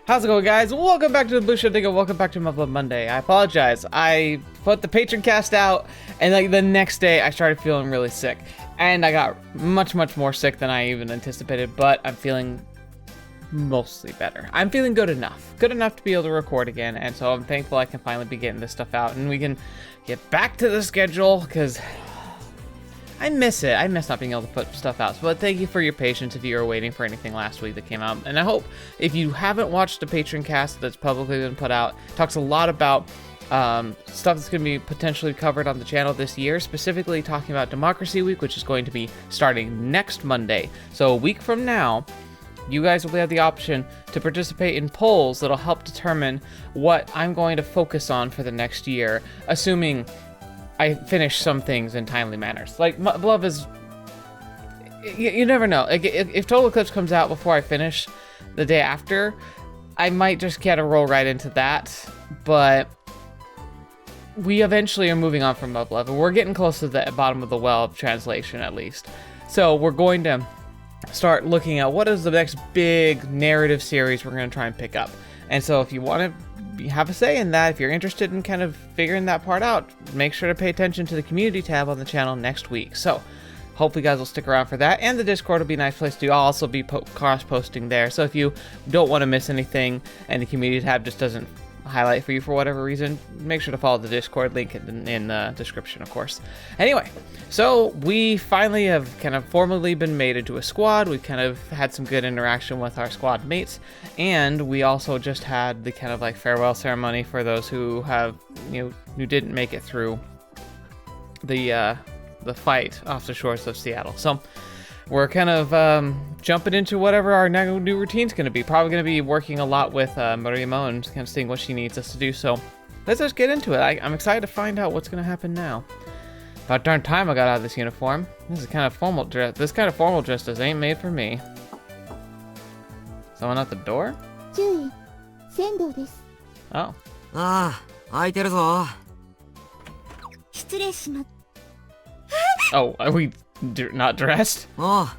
How's it going, guys? Welcome back to the Blue Shifting and welcome back to Muv-Luv Monday. I apologize. I put the patron cast out and like the next day I started feeling really sick. And I got much more sick than I even anticipated, but I'm feeling mostly better. I'm feeling good enough. Good enough to be able to record again, and so I'm thankful I can finally be getting this stuff out and we can get back to the schedule because I miss it. I miss not being able to put stuff out. But thank you for your patience if you were waiting for anything last week that came out. And I hope if you haven't watched the Patreon cast that's publicly been put out, talks a lot about stuff that's going to be potentially covered on the channel this year, specifically talking about Democracy Week, which is going to be starting next Monday. So a week from now, you guys will have the option to participate in polls that'll help determine what I'm going to focus on for the next year, assuming I finish some things in timely manners. Like, Muv-Luv is... You never know. Like, if Total Eclipse comes out before I finish the day after, I might just kind of roll right into that. But we eventually are moving on from Muv-Luv, and we're getting close to the bottom of the well of translation, at least. So we're going to start looking at what is the next big narrative series we're going to try and pick up. And so if you want to have a say in that, if you're interested in kind of figuring that part out, make sure to pay attention to the community tab on the channel next week. So hopefully you guys will stick around for that, and the Discord will be a nice place to. I'll also be cross-posting there, so if you don't want to miss anything and the community tab just doesn't highlight for you for whatever reason, make sure to follow the Discord link in the description, of course. Anyway, so we finally have kind of formally been made into a squad. We've kind of had some good interaction with our squad mates, and we also just had the kind of like farewell ceremony for those who have, who didn't make it through the fight off the shores of Seattle. So we're kind of jumping into whatever our new routine's going to be. Probably going to be working a lot with Marimo and kind of seeing what she needs us to do. So let's just get into it. I'm excited to find out what's going to happen now. About darn time I got out of this uniform. This is kind of formal dress. This kind of formal dress just ain't made for me. Someone at the door? Oh. Oh, are we not dressed? Oh,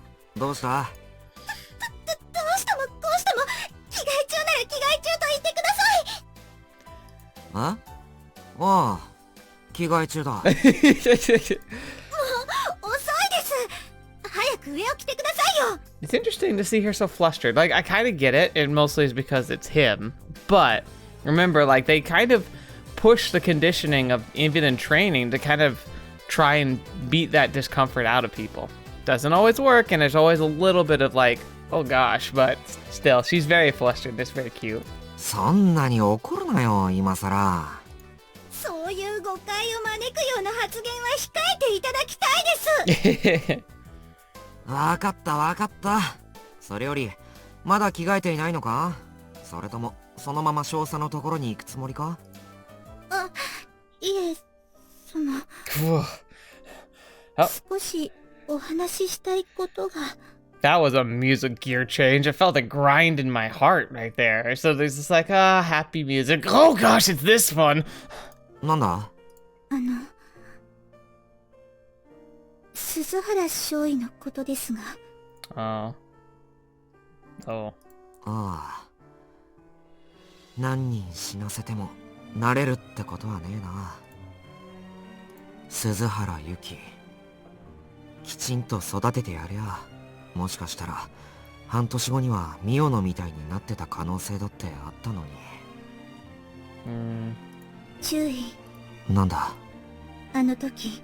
It's interesting to see her so flustered. Like, I kind of get it, and mostly is because it's him. But remember, like, they kind of push the conditioning of even in training to kind of try and beat that discomfort out of people. Doesn't always work, and there's always a little bit of like, oh gosh, but still, she's very flustered. It's very cute. そんなに怒るなよ、今さら。そういう誤解を招くような発言は控えていただきたいです。わかったわかった。それより、まだ着替えていないのか？それとも、そのまま少佐のところに行くつもりか？あ、いえ、その、少しお話ししたいことが。That was a music gear change. I felt a grind in my heart right there. So there's this like, happy music. Oh gosh, it's this fun. なんだ？鈴原少尉のことですが。Oh. ああ。何人死なせても慣れるってことはねえな。鈴原由紀。きちんと育ててやりゃ。もしかしたら半年後にはミオノみたいになってた可能性だってあったのに。注意。なんだ？あの時、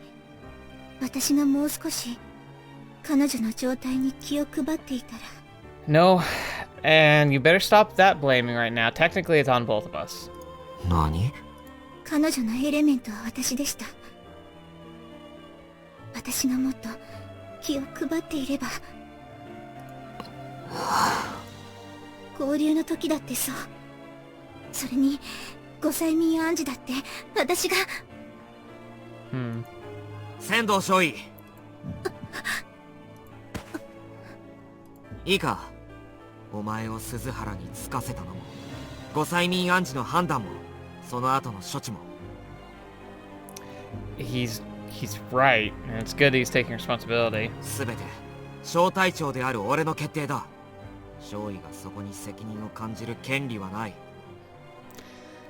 私がもう少し彼女の状態に気を配っていたら。No, and you better stop that blaming right now. Technically, it's on both of us. 何？彼女のエレメントは私でした。私がもっと気を配っていれば。合流の時だってそう。それにご催眠暗示だって私が。仙道少尉。いいか、お前を鈴原につかせたのも、ご催眠暗示の判断も、その後の処置も。He's right, and it's good he's taking responsibility. すべて小隊長である俺の決定だ。少尉がそこに責任を感じる権利はない。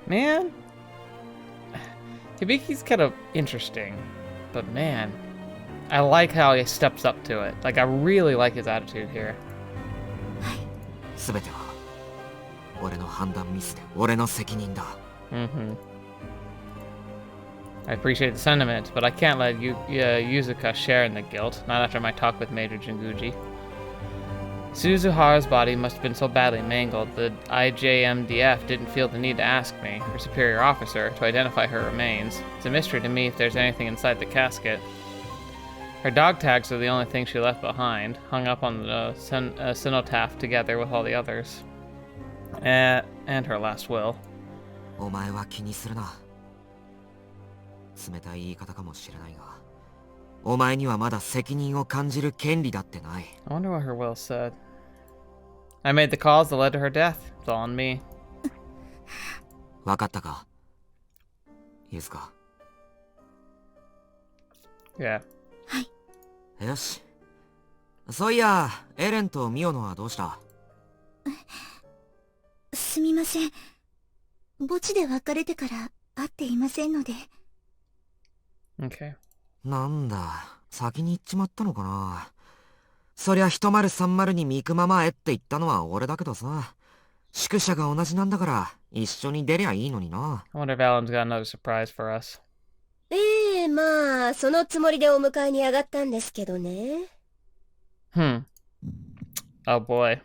Man, Hibiki's kind of interesting, but man, I like how he steps up to it. Like, I really like his attitude here. 全ては俺の判断ミスで俺の責任だ。 I appreciate the sentiment, but I can't let Yuzuka share in the guilt, not after my talk with Major Jinguji. Suzuhara's body must have been so badly mangled that IJMDF didn't feel the need to ask me, her superior officer, to identify her remains. It's a mystery to me if there's anything inside the casket. Her dog tags are the only thing she left behind, hung up on the cenotaph together with all the others. And her last will. お前は気にするな。冷たい言い方かもしれないが、お前にはまだ責任を感じる権利だってない。 I wonder what her will said. I made the calls that led to her death. It's all on me. わかったか、ユズカ。Yeah. よし。そういや、エレンとミオノはどうした？すみません。墓地で別れてから会っていませんので。Okay. なんだ、先に行っちまったのかな。そりゃ1030にミクママへって言ったのは俺だけどさ。宿舎が同じなんだから一緒に出りゃいいのにな。I wonder if Alan's got another surprise for us. まあそのつもりでお迎えに上がったんですけどね。Oh boy.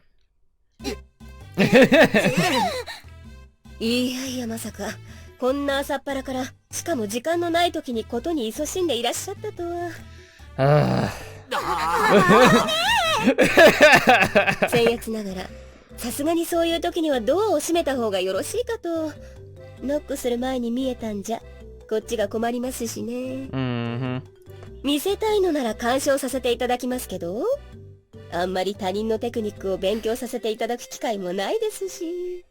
いやいや、まさかこんな朝っぱらから、しかも時間のない時にことに勤しんでいらっしゃったとは。僭越ながら、さすがにそういう時にはドアを閉めた方がよろしいかと。ノックする前に見えたんじゃこっちが困りますしね。見せたいのなら鑑賞させていただきますけど、あんまり他人のテクニックを勉強させていただく機会もないですし。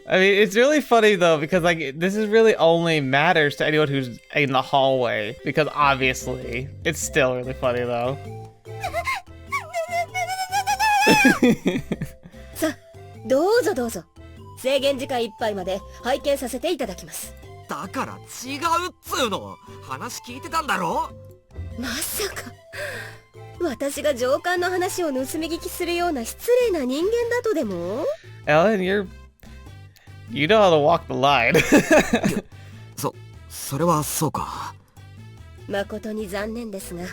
I mean, it's really funny though, because like, this is really only matters to anyone who's in the hallway, because obviously, it's still really funny though. さあ、どうぞどうぞ。制限時間いっぱいまで拝見させていただきます。だから違うっつうの。話聞いてたんだろ。まさか、私が上官の話を盗み聞きするような失礼な人間だとでも？ Ellen, you know how to walk the line. それはそうか。誠に残念ですが、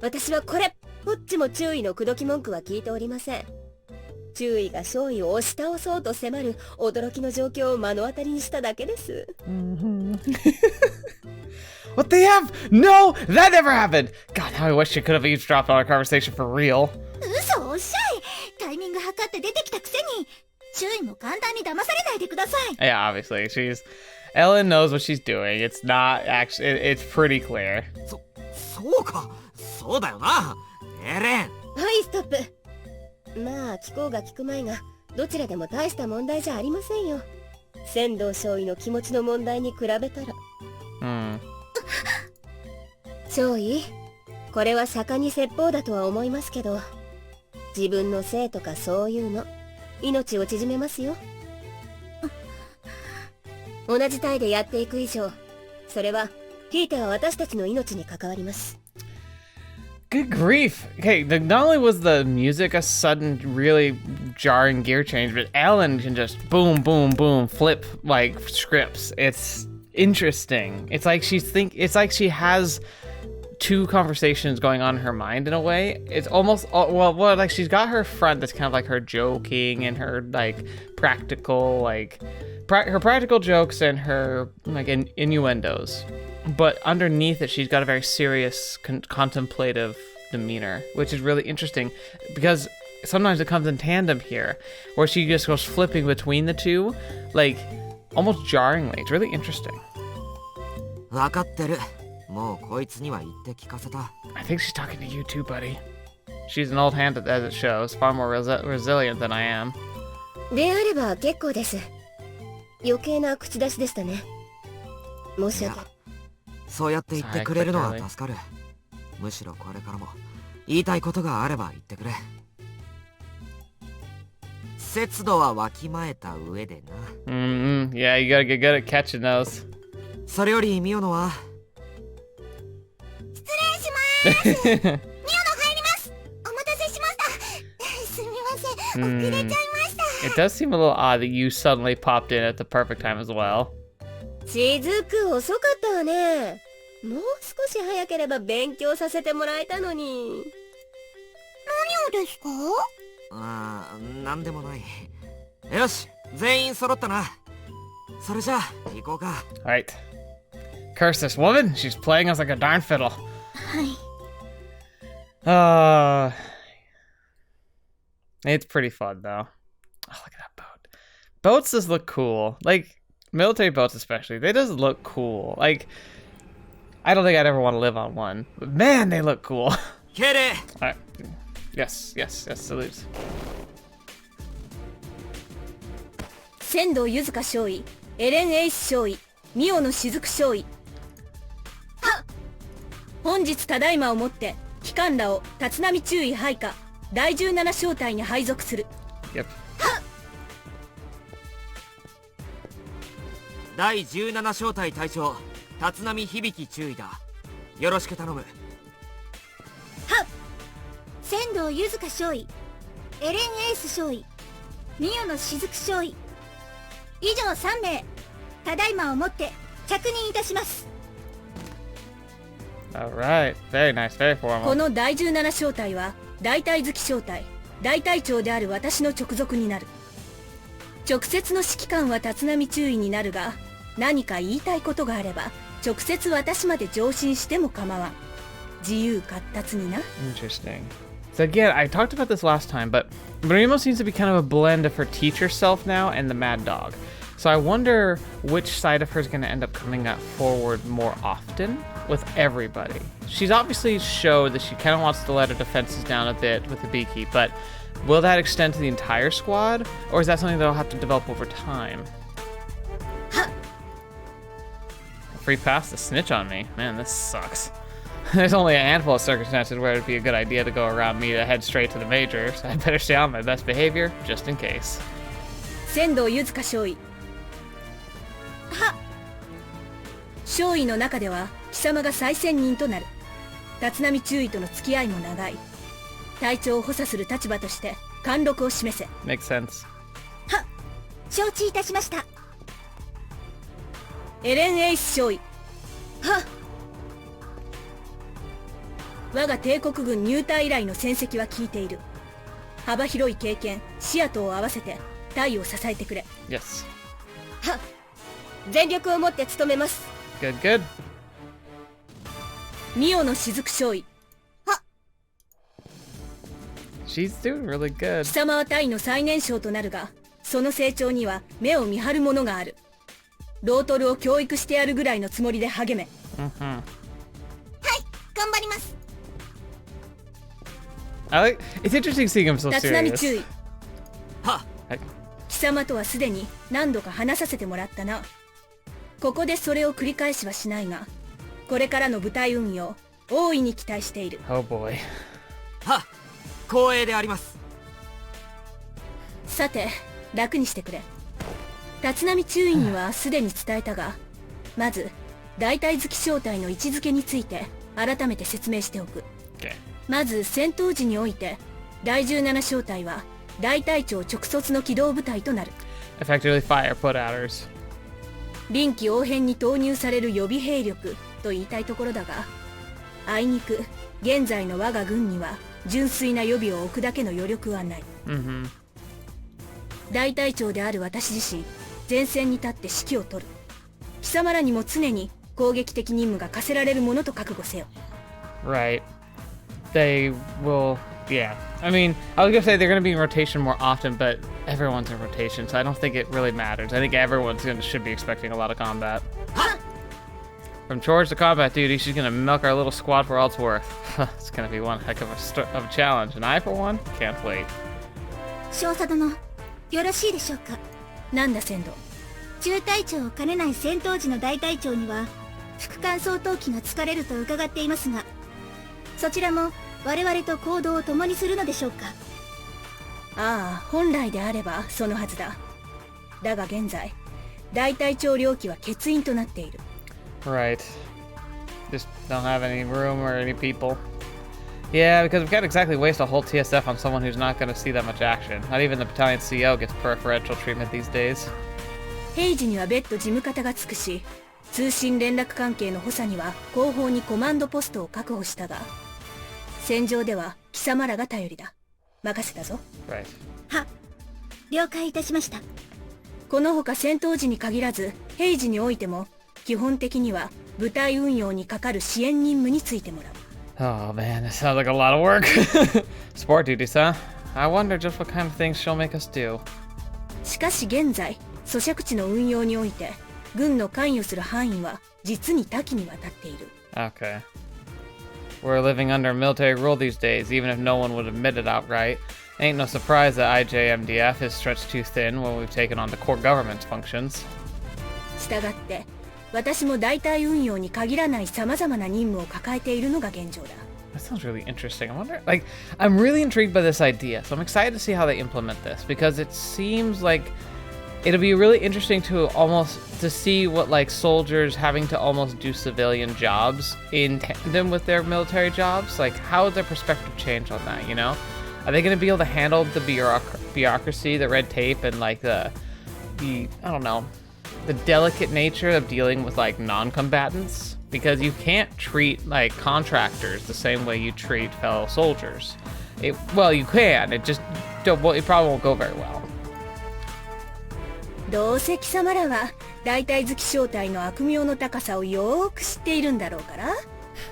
私はこれっぽっちも注意の口説き文句は聞いておりません。注意が少尉を押し倒そうと迫る驚きの状況を目の当たりにしただけです。What they have? No, that never happened. God, how I wish you could have eavesdropped on our conversation for real. 嘘おっしゃい。タイミング測って出てきたくせに、注意も簡単に騙されないでください。Yeah, obviously, Ellen knows what she's doing. It's not actually, it's pretty clear. そうか、そうだよな、エレン。はい、ストップ。まあ聞こうが聞くまいが、どちらでも大した問題じゃありませんよ。仙道少尉の気持ちの問題に比べたら。少尉、これは盛んに説法だとは思いますけど、自分のせいとかそういうの、命を縮めますよ。同じ隊でやっていく以上、それはひいては私たちの命に関わります。Good grief. Okay, not only was the music a sudden, really jarring gear change, but Ellen can just boom, boom, boom, flip like scripts. It's interesting. It's like she has two conversations going on in her mind in a way. It's almost, well, like she's got her front that's kind of like her joking and her like practical, like her practical jokes and her like innuendos. But underneath it, she's got a very serious, contemplative demeanor, which is really interesting because sometimes it comes in tandem here, where she just goes flipping between the two, like almost jarringly. It's really interesting. わかってる。もうこいつには言って聞かせた。I think she's talking to you too, buddy. She's an old hand as it shows, far more resilient than I am. であれば結構です。余計な口出しでしたね。申し訳ない。そうやって言ってくれるのは助かる。むしろこれからも言いたいことがあれば言ってくれ。節度はわきまえた上でな。Yeah, you gotta get good at catching those. それよりミオノは。失礼します。ミオの入ります。お待たせしました。すみません、遅れちゃいました。It does seem a little odd that you suddenly popped in at the perfect time as well. しずく遅かったわね。もう少し早ければ勉強させてもらえたのに。何をですか？なんでもない。よし、全員揃ったな。それじゃあ行こうか。Right. Curse this woman. She's playing us like a darn fiddle. はい。It's pretty fun though. Oh, look at that boat. Boats just look cool. Like military boats especially. They just look cool. Like I don't think I'd ever want to live on one. But man, they look cool. Get it. Alright. Yes, salutes. 仙道柚香少尉、エレン・エイス少尉、ミオの雫少尉。本日ただいまをもって機関らを立浪注意配下第17小隊に配属する。Yep. 第17小隊隊長立浪響注意だ。よろしく頼む。仙道柚香少尉、エレン・エース少尉、ミオの雫少尉、以上3名、ただいまをもって着任いたします。Alright, very nice, very formal. この第17小隊は大隊月小隊大隊長である私の直属になる。直接の指揮官は立浪注意になるが、何か言いたいことがあれば直接私まで上申しても構わん。自由闊達にな。Interesting. So again, I talked about this last time, but Marimo seems to be kind of a blend of her teacher self now and the mad dog. So I wonder which side of her is going to end up coming up forward more often with everybody. She's obviously showed that she kind of wants to let her defenses down a bit with the Beaky, but will that extend to the entire squad, or is that something that'll have to develop over time? Free pass to snitch on me. Man, this sucks. There's only a handful of circumstances where it'd be a good idea to go around me to head straight to the major, so I better stay on my best behavior, just in case. 仙道柚香少尉。少尉の中では貴様が最先人となる。立浪注意との付き合いも長い。隊長を補佐する立場として貫禄を示せ。Makes sense. 承知いたしました。エレン・エイス少尉。我が帝国軍入隊以来の戦績は聞いている。幅広い経験、視野等を合わせて隊を支えてくれ。Yes. 全力をもって務めます。Good, good. ミオの雫少尉。She's doing really good. 貴様は隊の最年少となるが、その成長には目を見張るものがある。ロートルを教育してやるぐらいのつもりで励め。はい、頑張ります。It's interesting seeing him so 立浪 serious. 注意。貴様とはすでに何度か話させてもらったな。ここでそれを繰り返しはしないが、これからの部隊運用大いに期待している。Oh boy. 光栄であります。さて、楽にしてくれ。立浪注意にはすでに伝えたが、まず大隊月小隊の位置づけについて改めて説明しておく。Okay. まず戦闘時において第17小隊は大隊長直卒の機動部隊となる。 Effectively fire put outers. 臨機応変に投入される予備兵力と言いたいところだが、あいにく現在の我が軍には純粋な予備を置くだけの余力はない。大隊長である私自身、前線に立って指揮を取る。貴様らにも常に攻撃的任務が課せられるものと覚悟せよ。 Right. They will, yeah. I mean, I was gonna say they're gonna be in rotation more often, but everyone's in rotation, so I don't think it really matters. I think should be expecting a lot of combat. From chores to combat duty, she's gonna milk our little squad for all it's worth. It's gonna be one heck of a challenge, and I, for one, can't wait. 少佐殿、よろしいでしょうか。なんだ仙道。中隊長を兼ねない戦闘時の大隊長には副艦装闘機が疲れると伺っていますが、そちらも我々と行動を共にするのでしょうか。ああ、本来であればそのはずだ。だが現在、大隊長領機は欠員となっている。Right. Just don't have any room or any people. Yeah, because we can't exactly waste a whole TSF on someone who's not going to see that much action. Not even the battalion CEO gets preferential treatment these days. 平時には別途事務方がつくし、通信連絡関係の補佐には後方にコマンドポストを確保したが、戦場では貴様らが頼りだ。任せたぞ。Right. は、了解いたしました。このほか戦闘時に限らず、平時においても、基本的には部隊運用にかかる支援任務についてもらう。Oh man, this sounds like a lot of work. Sport duties, huh? I wonder just what kind of things she'll make us do. しかし現在、租借地の運用において、軍の関与する範囲は実に多岐にわたっている。Okay. We're living under military rule these days, even if no one would admit it outright. Ain't no surprise that IJMDF is stretched too thin when we've taken on the core government's functions. したがって、私も大隊運用に限らない様々な任務を抱えているのが現状だ。That sounds really interesting. I wonder, like, I'm really intrigued by this idea, so I'm excited to see how they implement this, because it seems like it'll be really interesting to see what, like, soldiers having to almost do civilian jobs in tandem with their military jobs. Like, how would their perspective change on that, you know? Are they going to be able to handle the bureaucracy, the red tape, and, like, the I don't know, the delicate nature of dealing with, like, non-combatants? Because you can't treat, like, contractors the same way you treat fellow soldiers. Well, you can, it probably won't go very well. どうせ貴様らは大隊好き小隊の悪名の高さをよーく知っているんだろうから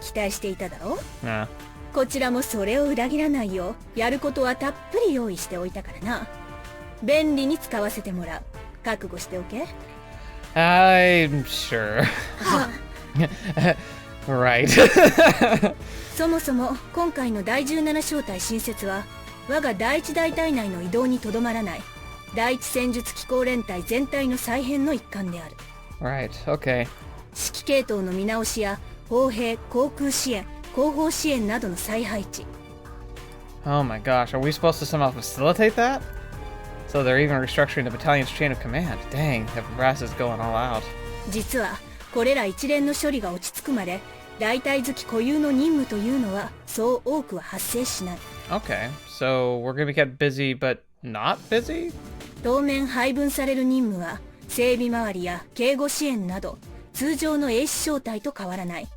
期待していただろう。Nah. こちらもそれを裏切らないようやることはたっぷり用意しておいたからな。便利に使わせてもらう。覚悟しておけ。I'm sure. Right. そもそも今回の第17小隊新設は我が第一大隊内の移動にとどまらない第一戦術機構連隊全体の再編の一環である。 Right, okay. 指揮系統の見直しや砲兵、航空支援、後方支援などの再配置。 Oh my gosh, are we supposed to somehow facilitate that? So they're even restructuring the battalion's chain of command. Dang, the brass is going all out. 実はこれら一連の処理が落ち着くまで大隊好き固有の任務というのはそう多くは発生しない。 Okay, so we're gonna be kept busy but not busy? 当面配分される任務は整備周りや警護支援など通常の英士小隊と変わらない。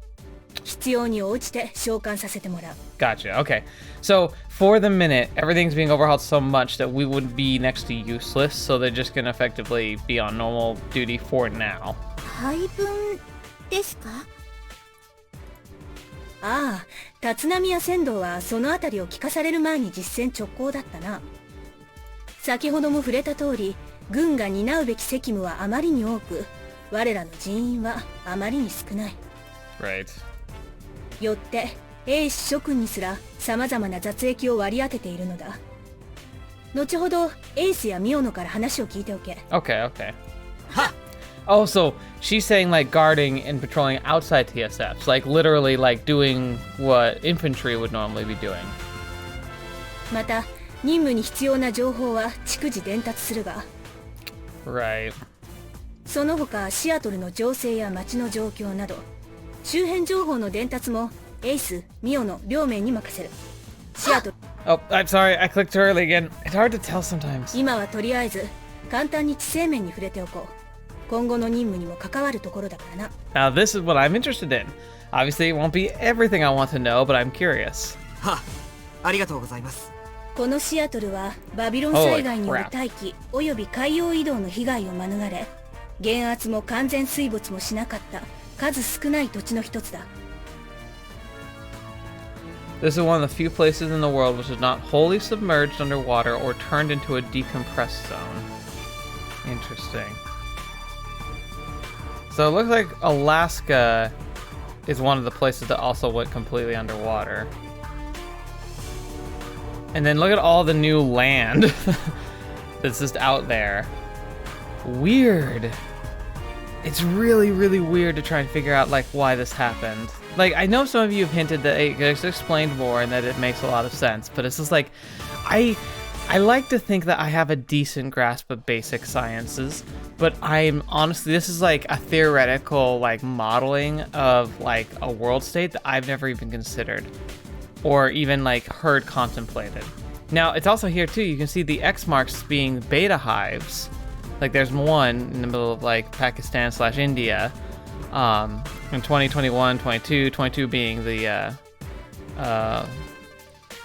必要に応じて召喚させてもらう。 Gotcha, okay. So, for the minute, everything's being overhauled so much that we would be next to useless, so they're just gonna effectively be on normal duty for now. 配分ですか？ああ、立浪や仙道はそのあたりを聞かされる前に実戦直行だったな。先ほども触れた通り、軍が担うべき責務はあまりに多く、我らの人員はあまりに少ない。 Right. よって、英士諸君にすら様々な雑役を割り当てているのだ。後ほど、エースやミオノから話を聞いておけ。Okay, okay. Oh, so she's saying like guarding and patrolling outside TSFs, like literally like doing what infantry would normally be doing. また、任務に必要な情報は逐次伝達するが、 Right. その他シアトルの情勢や街の状況など、周辺情報の伝達もエース、ミオノ両名に任せる。シアトル。Oh, I'm sorry, I clicked too early again. It's hard to tell sometimes. 今はとりあえず簡単に地政面に触れておこう。今後の任務にも関わるところだからな。Now this is what I'm interested in. Obviously, it won't be everything I want to know, but I'm curious. はありがとうございます。このシアトルはバビロン災害による大気および海洋移動の被害を免れ、減圧も完全水没もしなかった数少ない土地の一つだ。This is one of the few places in the world which is not wholly submerged underwater or turned into a decompressed zone. Interesting. So it looks like Alaska is one of the places that also went completely underwater. And then look at all the new land that's just out there. Weird. It's really, really weird to try and figure out like why this happened. Like, I know some of you have hinted that it's explained more and that it makes a lot of sense, but it's just like, I like to think that I have a decent grasp of basic sciences, but I'm honestly, this is like a theoretical like modeling of like a world state that I've never even considered or even like heard contemplated. Now it's also here too, you can see the X marks being beta hives. Like there's one in the middle of like Pakistan/India, in 2021, 22 being the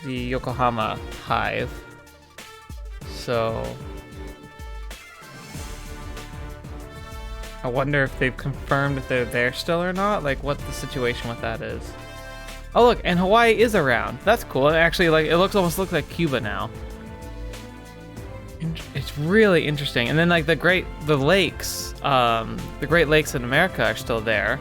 Yokohama hive. So I wonder if they've confirmed if they're there still or not, like what the situation with that is. Oh look, and Hawaii is around. That's cool. And actually, like it almost looks like Cuba now. It's really interesting. And then like the Great Lakes in America are still there.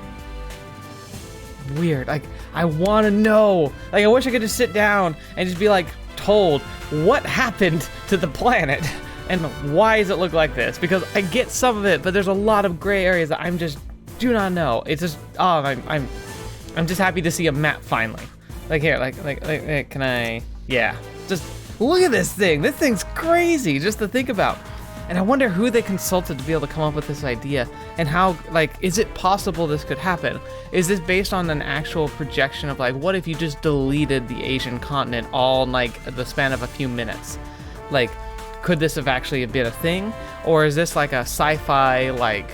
Weird. Like I want to know. Like I wish I could just sit down and just be like told what happened to the planet and why does it look like this? Because I get some of it, but there's a lot of gray areas that I'm just do not know. It's just I'm just happy to see a map finally. Like here, like can I? Yeah, just look at this thing. This thing's crazy just to think about. And I wonder who they consulted to be able to come up with this idea and how, like, is it possible this could happen? Is this based on an actual projection of like, what if you just deleted the Asian continent all in like the span of a few minutes? Like, could this have actually been a thing? Or is this like a sci-fi, like,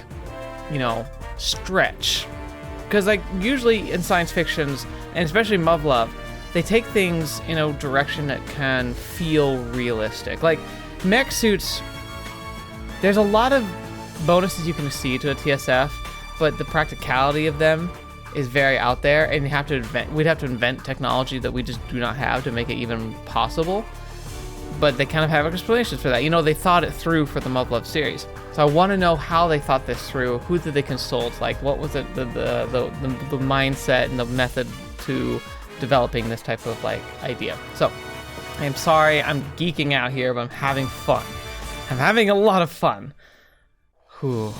you know, stretch? Because like usually in science fictions, and especially Muv-Luv, they take things in a direction that can feel realistic. Like mech suits, there's a lot of bonuses you can see to a TSF, but the practicality of them is very out there, and we'd have to invent technology that we just do not have to make it even possible. But they kind of have explanations for that. You know, they thought it through for the Muv-Luv series. So I want to know how they thought this through. Who did they consult? Like, what was it, the mindset and the method to developing this type of like idea? So I'm sorry, I'm geeking out here, but I'm having fun. I'm having a lot of fun. Whew.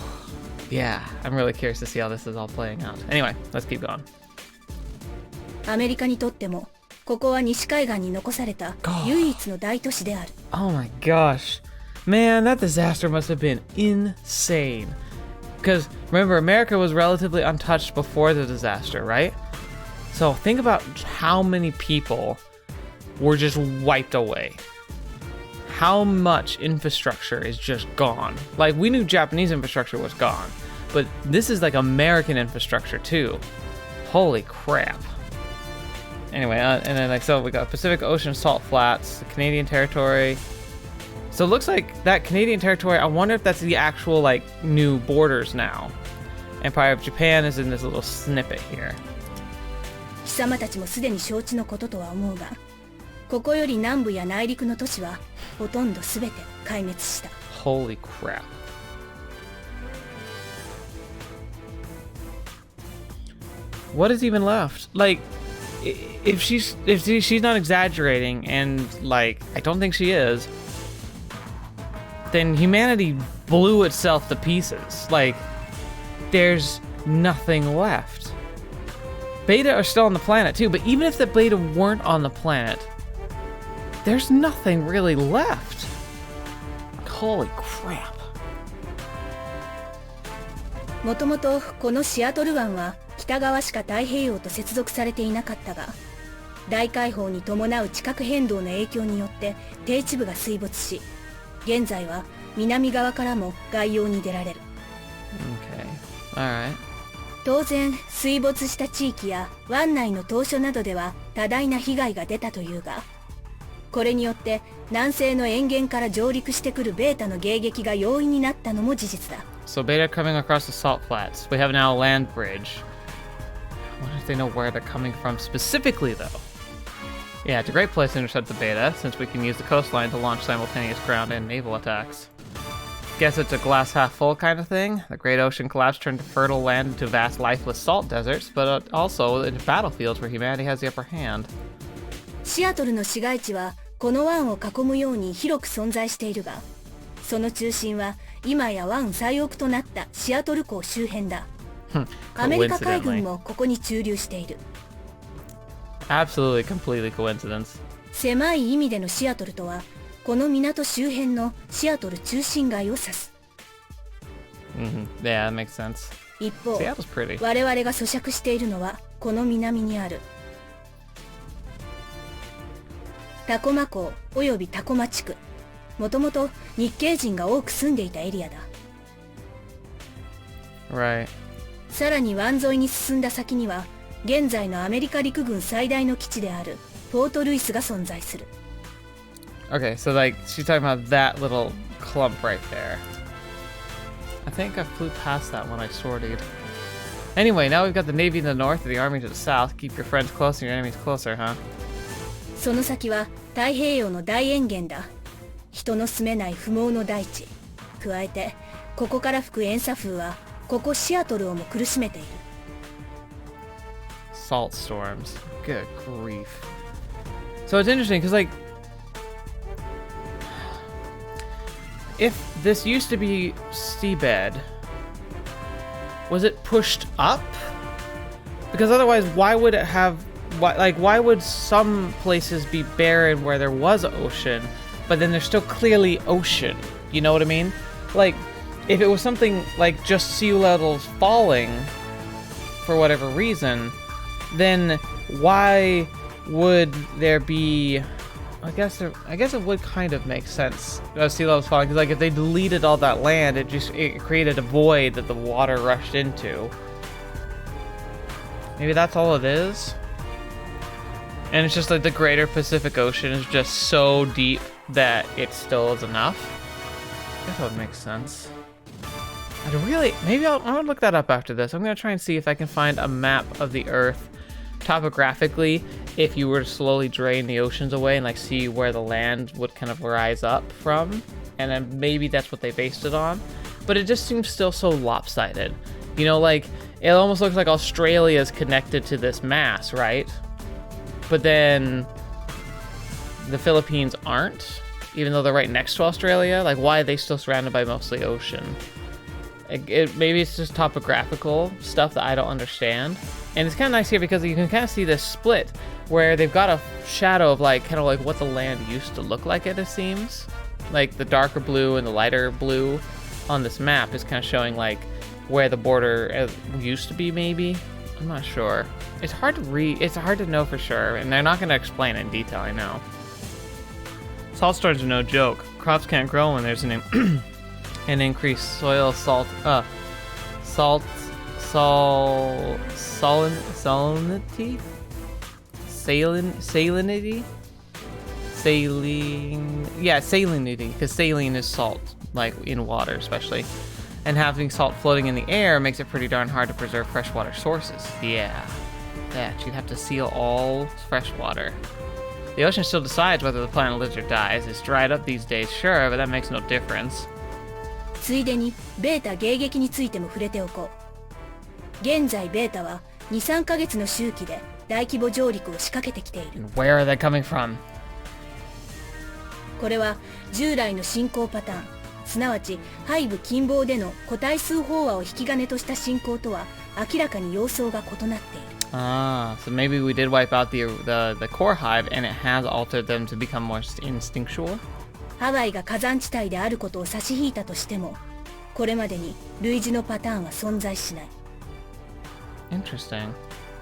Yeah, I'm really curious to see how this is all playing out. Anyway, let's keep going. アメリカにとってもここは西海岸に残された唯一の大都市である。 Oh my gosh. Man, that disaster must have been insane. Because remember, America was relatively untouched before the disaster, right? So think about how many people were just wiped away. How much infrastructure is just gone. Like, we knew Japanese infrastructure was gone, but this is like American infrastructure too. Holy crap. Anyway, and then like, so we got Pacific Ocean salt flats, the Canadian territory. So it looks like that Canadian territory, I wonder if that's the actual like new borders now. Empire of Japan is in this little snippet here. 貴様たちもすでに承知のこととは思うが、ここより南部や内陸の都市はほとんどすべて壊滅した。 Holy crap. What is even left? Like, if she's not exaggerating, and like I don't think she is, then humanity blew itself to pieces. Like, there's nothing left. Beta are still on the planet too, but even if the Beta weren't on the planet, there's nothing really left. Holy crap. もともとこのシアトル湾は北側しか太平洋と接続されていなかったが、大開放に伴う地殻変動の影響によって低地部が水没し、現在は南側からも外洋に出られる。 Okay. Alright. 当然水没した地域や湾内の島嶼などでは多大な被害が出たというが、これによって南西の塩原から上陸してくるベータの迎撃が容易になったのも事実だ。 So Beta coming across the salt flats. We have now a land bridge. I wonder if they know where they're coming from specifically, though. Yeah, it's a great place to intercept the Beta, since we can use the coastline to launch simultaneous ground and naval attacks. Guess it's a glass half full kind of thing. The Great Ocean collapse turned fertile land into vast lifeless salt deserts, but also into battlefields where humanity has the upper hand. シアトルの市街地はこの湾を囲むように広く存在しているが、その中心は今や湾最奥となったシアトル港周辺だ。アメリカ海軍もここに駐留している。 Absolutely, completely coincidence. 狭い意味でのシアトルとは、この港周辺のシアトル中心街を指す。Yeah, that makes sense. 一方、 Seattle's pretty. 我々が咀嚼しているのはこの南にあるタコマ港およびタコマ地区。もともと日系人が多く住んでいたエリアだ。Right. さらに湾沿いに進んだ先には現在のアメリカ陸軍最大の基地であるポートルイスが存在する。 Okay, so like she's talking about that little clump right there. I think I flew past that when I sortied. Anyway, now we've got the Navy in the north and the Army to the south. Keep your friends close and your enemies closer, huh? その先は太平洋の大塩原だ。人の住めない不毛の大地。加えてここから吹く塩砂風はここシアトルをも苦しめている。 Salt storms. Good grief. So it's interesting because like if this used to be seabed, was it pushed up? Because otherwise, why would it have? Why would some places be barren where there was ocean, but then there's still clearly ocean? You know what I mean? Like, if it was something like just sea levels falling for whatever reason, then why would there be? I guess it would kind of make sense. Sea levels falling, because like if they deleted all that land, it created a void that the water rushed into. Maybe that's all it is. And it's just like the greater Pacific Ocean is just so deep that it still is enough. I guess that would make sense. Maybe I'm gonna look that up after this. I'm gonna try and see if I can find a map of the Earth topographically, if you were to slowly drain the oceans away and like see where the land would kind of rise up from, and then maybe that's what they based it on. But it just seems still so lopsided. You know, like it almost looks like Australia is connected to this mass, right? But then the Philippines aren't, even though they're right next to Australia. Like, why are they still surrounded by mostly ocean? Maybe it's just topographical stuff that I don't understand. And it's kind of nice here because you can kind of see this split where they've got a shadow of like kind of like what the land used to look like, it seems. Like the darker blue and the lighter blue on this map is kind of showing like where the border used to be, maybe. I'm not sure. It's hard to read. It's hard to know for sure, and they're not going to explain it in detail, I know. Salt storms are no joke. Crops can't grow when there's an increased soil salinity? Salinity, because saline is salt, like in water especially. And having salt floating in the air makes it pretty darn hard to preserve freshwater sources. Yeah, that you'd have to seal all freshwater. The ocean still decides whether the planet lives or dies. It's dried up these days, sure, but that makes no difference. ついでにベータ迎撃についても触れておこう。現在ベータは 2,3 ヶ月の周期で大規模上陸を仕掛けてきている。 Where are they coming from? これは従来の進行パターン、すなわち背部近傍での個体数飽和を引き金とした進行とは明らかに様相が異なっている。 Ah, so maybe we did wipe out the core hive and it has altered them to become more instinctual? ハワイが火山地帯であることを差し引いたとしても、これまでに類似のパターンは存在しない。 Interesting.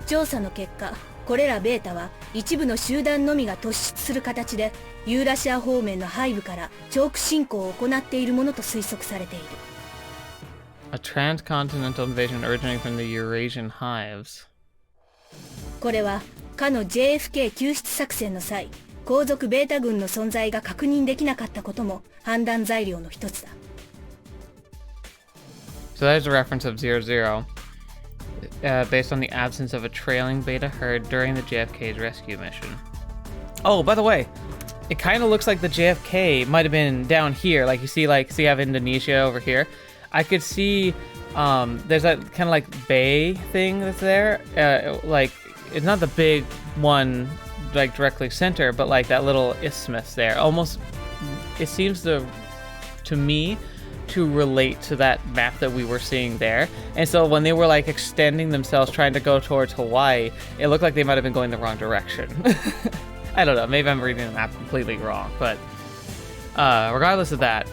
調査の結果、これらベータは一部の集団のみが突出する形でユーラシア方面の背部からチョーク進行を行っているものと推測されている。 A transcontinental invasion originating from the Eurasian hives. これはかの JFK 救出作戦の際、後続ベータ軍の存在が確認できなかったことも判断材料の一つだ。 So there's a reference of 00, based on the absence of a trailing beta herd during the JFK's rescue mission. Oh, by the way, it kind of looks like the JFK might have been down here. Like you see you have Indonesia over here. I could see there's that kind of like bay thing that's there. Like it's not the big one like directly center, but like that little isthmus there. Almost, it seems to me to relate to that map that we were seeing there. And so when they were like extending themselves trying to go towards Hawaii, it looked like they might have been going the wrong direction. I don't know, maybe I'm reading the map completely wrong, but Regardless of that,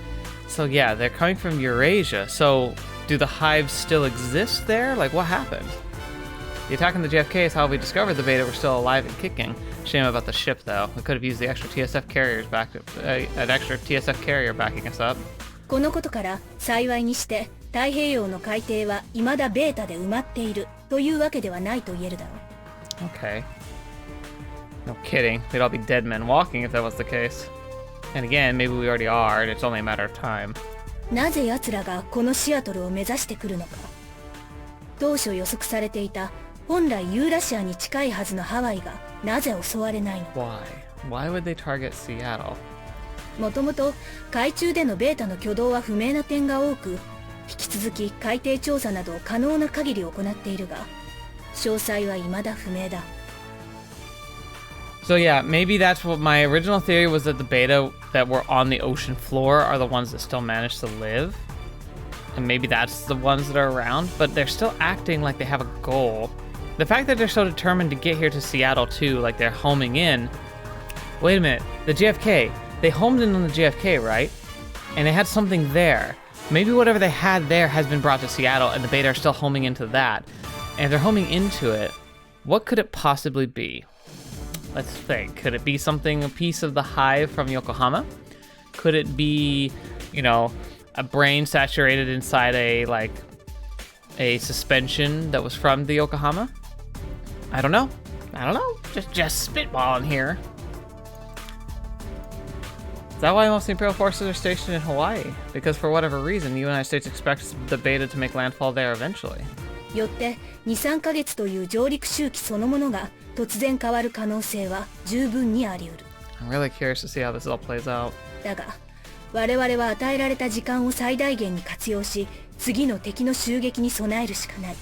so yeah, they're coming from Eurasia. So do the hives still exist there? Like, what happened? The attack on the JFK is how we discovered the beta were still alive and kicking. Shame about the ship, though. We could have used the extra TSF carriers an extra TSF carrier backing us up. このことから幸いにして太平洋の海底は未だベータで埋まっているというわけではないと言えるだろう。Okay. No kidding. We'd all be dead men walking if that was the case. And again, maybe we already are, and it's only a matter of time. なぜ奴らがこのシアトルを目指してくるのか。当初予測されていた本来ユーラシアに近いはずのハワイがなぜ襲われないのか。Why would they target Seattle? もともと海中でのベータの挙動は不明な点が多く、引き続き海底調査などを可能な限り行っているが、詳細は未だ不明だ。So yeah, maybe that's what my original theory was, that the beta that were on the ocean floor are the ones that still managed to live. And maybe that's the ones that are around, but they're still acting like they have a goal. The fact that they're so determined to get here to Seattle too, like they're homing in. Wait a minute, the JFK, they homed in on the JFK, right? And they had something there. Maybe whatever they had there has been brought to Seattle and the beta are still homing into that. And if they're homing into it, what could it possibly be? Let's think. Could it be something, a piece of the hive from Yokohama? Could it be, you know, a brain saturated inside a suspension that was from the Yokohama? I don't know. Just spitballing here. Is that why most Imperial forces are stationed in Hawaii? Because for whatever reason, the United States expects the beta to make landfall there eventually. よって2、3ヶ月という上陸周期そのものが突然変わる可能性は十分にあり得る。I'm really curious to see how this all plays out. だが、我々は与えられた時間を最大限に活用し、次の敵の襲撃に備えるしかない。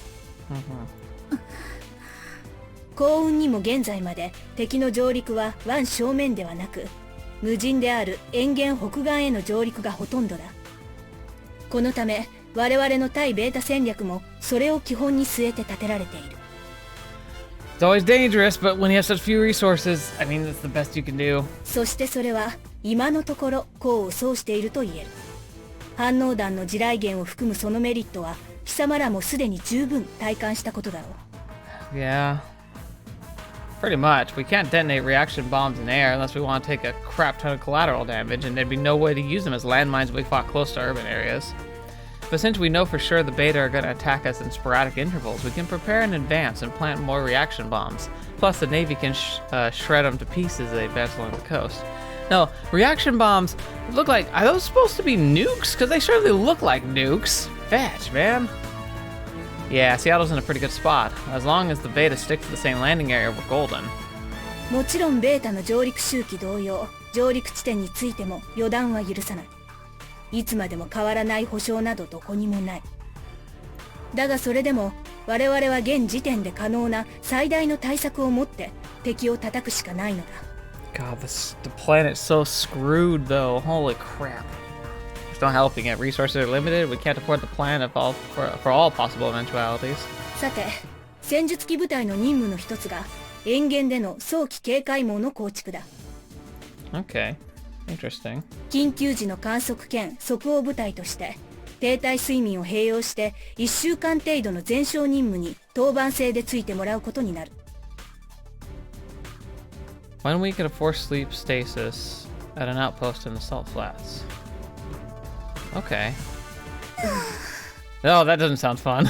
幸運にも現在まで敵の上陸は湾正面ではなく、無人である沿岸北岸への上陸がほとんどだ。このため、我々の対ベータ戦略もそれを基本に据えて立てられている。It's always dangerous, but when you have such few resources, I mean, that's the best you can do. そしてそれは今のところ功を奏していると言える。反応弾の地雷原を含むそのメリットは貴様らもすでに十分体感したことだろう。Yeah. Pretty much. We can't detonate reaction bombs in air unless we want to take a crap ton of collateral damage, and there'd be no way to use them as landmines if we fought close to urban areas. But since we know for sure the beta are going to attack us in sporadic intervals, we can prepare in advance and plant more reaction bombs. Plus, the Navy can shred them to pieces as they advance along the coast. Now, reaction bombs look like... Are those supposed to be nukes? Because they certainly look like nukes. Fetch, man. Yeah, Seattle's in a pretty good spot. As long as the beta sticks to the same landing area, we're golden. もちろんベータの上陸周期同様、上陸地点についても予断は許さない。いつまでも変わらない保証などどこにもない。だがそれでも我々は現時点で可能な最大の対策を持って敵を叩くしかないのだ。God, the planet's so screwed though. Holy crap. There's no helping it. Resources are limited. We can't afford the planet for all possible eventualities. さて、戦術機部隊の任務の一つが沿岸での早期警戒網の構築だ。Okay. Interesting. 緊急時の観測兼即応部隊として低体睡眠を併用して1週間程度の前哨任務に当番制でついてもらうことになる。When we can afford sleep stasis at an outpost in the salt flats. Okay. Oh, that doesn't sound fun.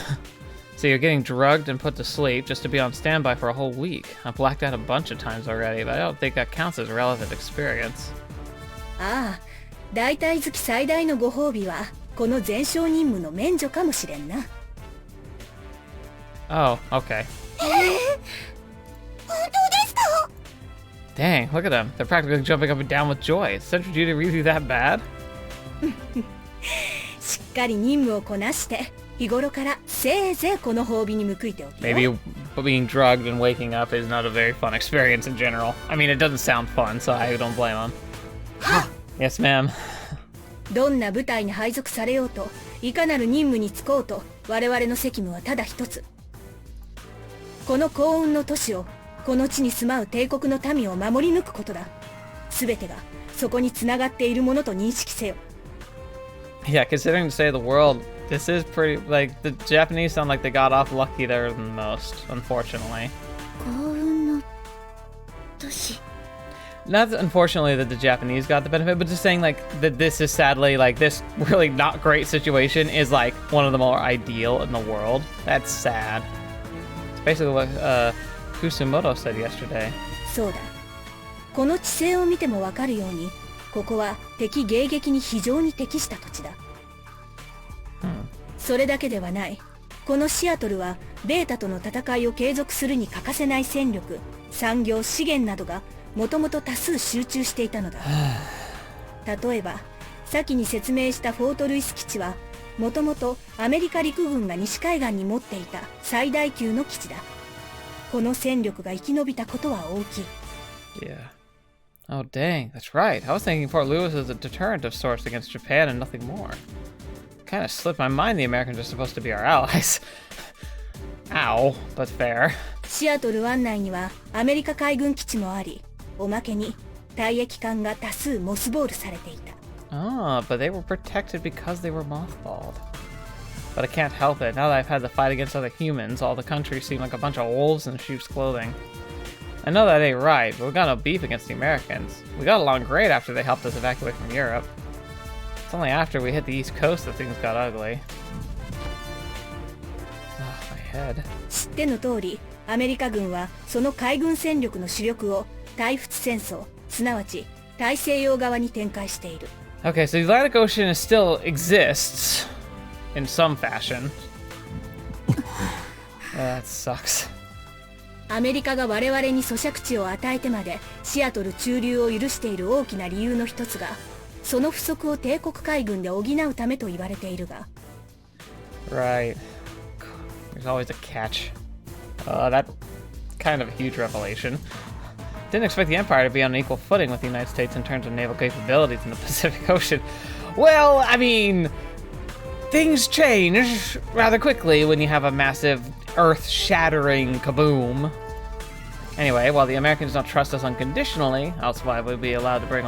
So you're getting drugged and put to sleep just to be on standby for a whole week. I've blacked out a bunch of times already, but I don't think that counts as relevant experience. ああ、大体月最大のご褒美はこの前哨任務の免除かもしれんな。Oh, okay. 本当ですか? Dang, look at them. They're practically jumping up and down with joy. Is Central Duty really that bad? しっかり任務をこなして日頃からせいぜいこの褒美に報いておけよ。 Maybe being drugged and waking up is not a very fun experience in general. I mean, it doesn't sound fun, so I don't blame them. Yes, ma'am. どんな部隊に配属されようといかなる任務に就こうと我々の責務はただ一つ。この幸運の都市をこの地に住まう帝国の民を守り抜くことだ。全てがそこにつながっているものと認識せよ。 Yeah, considering to say the world, this is pretty, like, the Japanese sound like they got off lucky there than most, unfortunately. 幸運の年。 Not unfortunately that the Japanese got the benefit, but just saying like that this is sadly like this really not great situation is like one of the more ideal in the world. That's sad. It's basically what Kusumoto said yesterday. そうだ。この地勢を見てもわかるように、ここは敵迎撃に非常に適した土地だ。それだけではない。このシアトルはベータとの戦いを継続するに欠かせない戦力、産業、資源などがもともと多数集中していたのだ。例えば先に説明したフォートルイス基地はもともとアメリカ陸軍が西海岸に持っていた最大級の基地だ。この戦力が生き延びたことは大きい。 Yeah. Oh dang, that's right. I was thinking Fort Lewis is a deterrent of sorts against Japan and nothing more. Kind of slipped my mind the Americans are supposed to be our allies. Ow, but fair. シアトル湾内にはアメリカ海軍基地もあり、おまけに退役艦が多数モスボールされていた。 Ah, but they were protected because they were mothballed. But I can't help it. Now that I've had the fight against other humans, all the countries seem like a bunch of wolves in sheep's clothing. I know that ain't right, but we got no beef against the Americans. We got along great after they helped us evacuate from Europe. It's only after we hit the East Coast that things got ugly. Oh, my head. 知っての通り、アメリカ軍はその海軍戦力の主力を対仏戦争、すなわち大西洋側に展開している。 Okay, so the Atlantic Ocean is still exists in some fashion. That sucks. アメリカが我々に租借地を与えてまでシアトル駐留を許している大きな理由の一つが、その不足を帝国海軍で補うためと言われているが。 Right. There's always a catch. That's kind of a huge revelation. Didn't expect the Empire to be on an equal footing with the United States in terms of naval capabilities in the Pacific Ocean. Well, I mean, things change rather quickly when you have a massive earth-shattering kaboom. Anyway, while the Americans don't trust us unconditionally, else we would be allowed to bring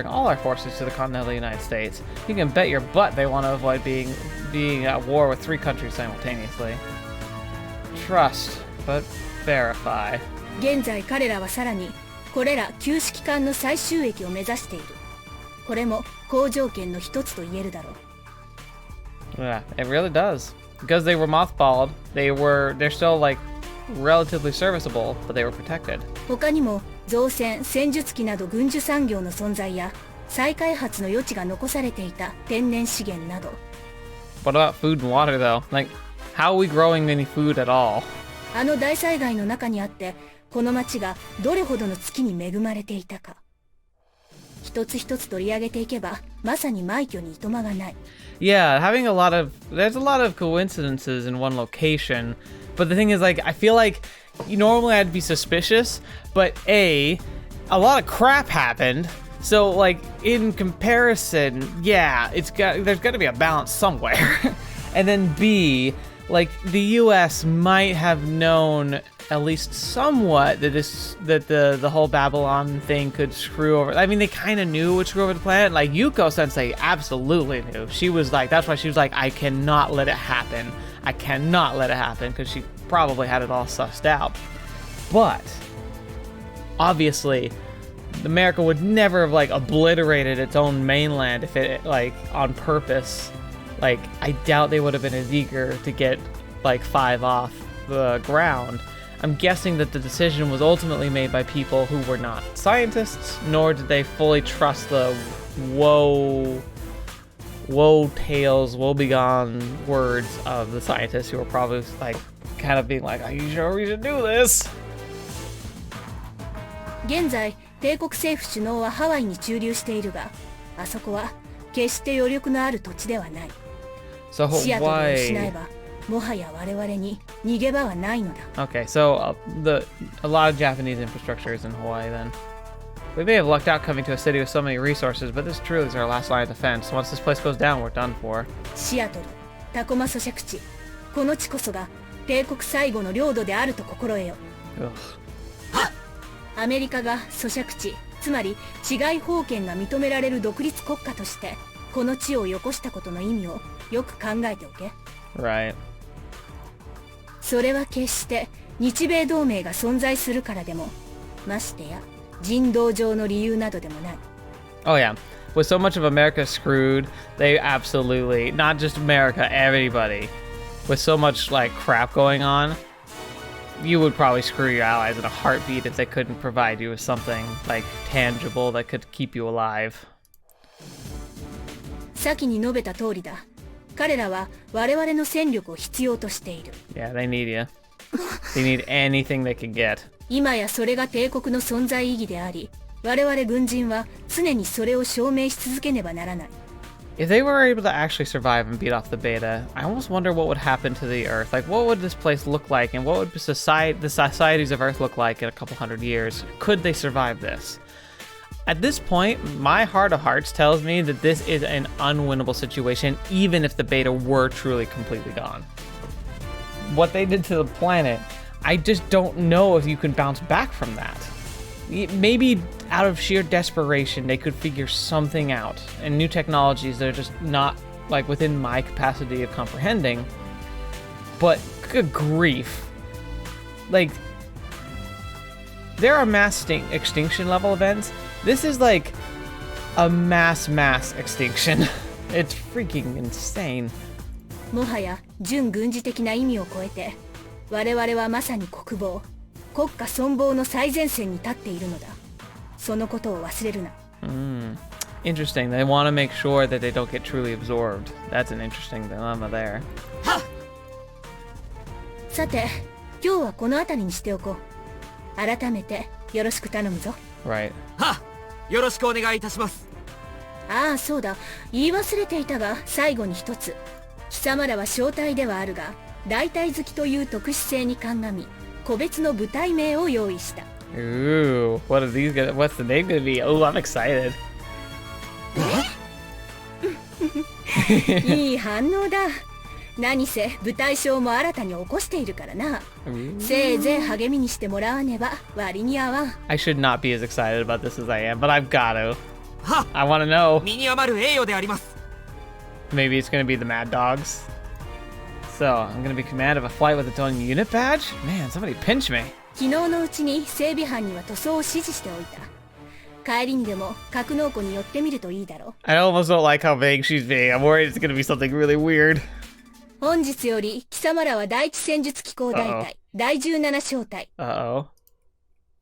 all our forces to the continental United States. You can bet your butt they want to avoid being at war with 3 countries simultaneously. Trust, but verify. 現在彼らはさらにこれら旧式艦の最終益を目指している。これも好条件の一つと言えるだろう。 Yeah, it really does. Because they were mothballed, they're still like relatively serviceable, but they were protected. 他にも造船、戦術機など軍需産業の存在や再開発の余地が残されていた天然資源など。 What about food and water though? Like, how are we growing any food at all? あの大災害の中にあってこの町がどれほどの月に恵まれていたか。一つ一つ取り上げていけばまさに枚挙にいとまがない。 Yeah, there's a lot of coincidences in one location, but the thing is, like, I feel like normally I'd be suspicious, but a lot of crap happened, so like in comparison, yeah, there's got to be a balance somewhere. And then B, like the U.S. might have known at least somewhat that the whole Babylon thing could screw over. I mean, they kind of knew it would screw over the planet. Like Yuko Sensei absolutely knew. She was like, that's why she was like, I cannot let it happen. I cannot let it happen, because she probably had it all sussed out. But obviously, America would never have like obliterated its own mainland if it like on purpose. Like, I doubt they would have been as eager to get like 5 off the ground. I'm guessing that the decision was ultimately made by people who were not scientists, nor did they fully trust the woe tales, woebegone words of the scientists who were probably like kind of being like, are you sure we should do this? 現在帝国政府首脳はハワイに駐留しているが、あそこは決して余力のある土地ではない。 So シアトルを失え why? ばもはや我々に逃げ場はないのだ。 Okay, so a lot of Japanese infrastructure is in Hawaii then. We may have lucked out coming to a city with so many resources, but this truly is our last line of defense. Once this place goes down, we're done for. シアトル、タコマ租借地、この地こそが帝国最後の領土であると心得よ。 Ugh. アメリカが租借地、つまり治外法権が認められる独立国家としてこの地をよこしたことの意味をよく考えておけ。 Right. それは決して日米同盟が存在するからでも、ましてや人道上の理由などでもない。 Oh yeah. With so much of America screwed, they absolutely, not just America, everybody, with so much like crap going on, you would probably screw your allies in a heartbeat if they couldn't provide you with something like tangible that could keep you alive. 先に述べた通りだ。彼らは我々の戦力を必要としている。 Yeah, they need you. They need anything they can get. 今やそれが帝国の存在意義であり、我々軍人は常にそれを証明し続けねばならない。 If they were able to actually survive and beat off the beta, I almost wonder what would happen to the Earth. Like, what would this place look like, and what would the societies of Earth look like in a couple hundred years? Could they survive this? At this point, my heart of hearts tells me that this is an unwinnable situation, even if the beta were truly completely gone. What they did to the planet, I just don't know if you can bounce back from that. Maybe out of sheer desperation, they could figure something out, and new technologies that are just not like within my capacity of comprehending. But good grief, like there are mass extinction level events. This is like a mass extinction. It's freaking insane. もはや純軍事的な意味を超えて、我々はまさに国防、国家存亡の最前線に立っているのだ。そのことを忘れるな。Interesting. They want to make sure that they don't get truly absorbed. That's an interesting dilemma there. さて、今日はこの辺りにしておこう。改めてよろしく頼むぞ。Right. はっ、よろしくお願いいたします。ああ、そうだ。言い忘れていたが、最後に一つ。貴様らは小隊ではあるが、大隊好きという特殊性に鑑み、個別の部隊名を用意した。Ooh, what are these gonna, what's the name gonna be? Oh, I'm excited. いい反応だ。何せ部隊章も新たに起こしているからな。せいぜい励みにしてもらわねば割に合わん。I should not be as excited about this as I am, but I've got to. はっ、 I want to know. 身に余る栄誉であります。 Maybe it's gonna be the Mad Dogs. So, I'm gonna be command of a flight with its own unit badge? Man, somebody pinch me. 昨日のうちに整備班には塗装を指示しておいた。帰りにでも格納庫に寄ってみるといいだろう。I almost don't like how vague she's being. I'm worried it's gonna be something really weird. 本日より貴様らは第一戦術機構大隊第17小隊 Uh-oh.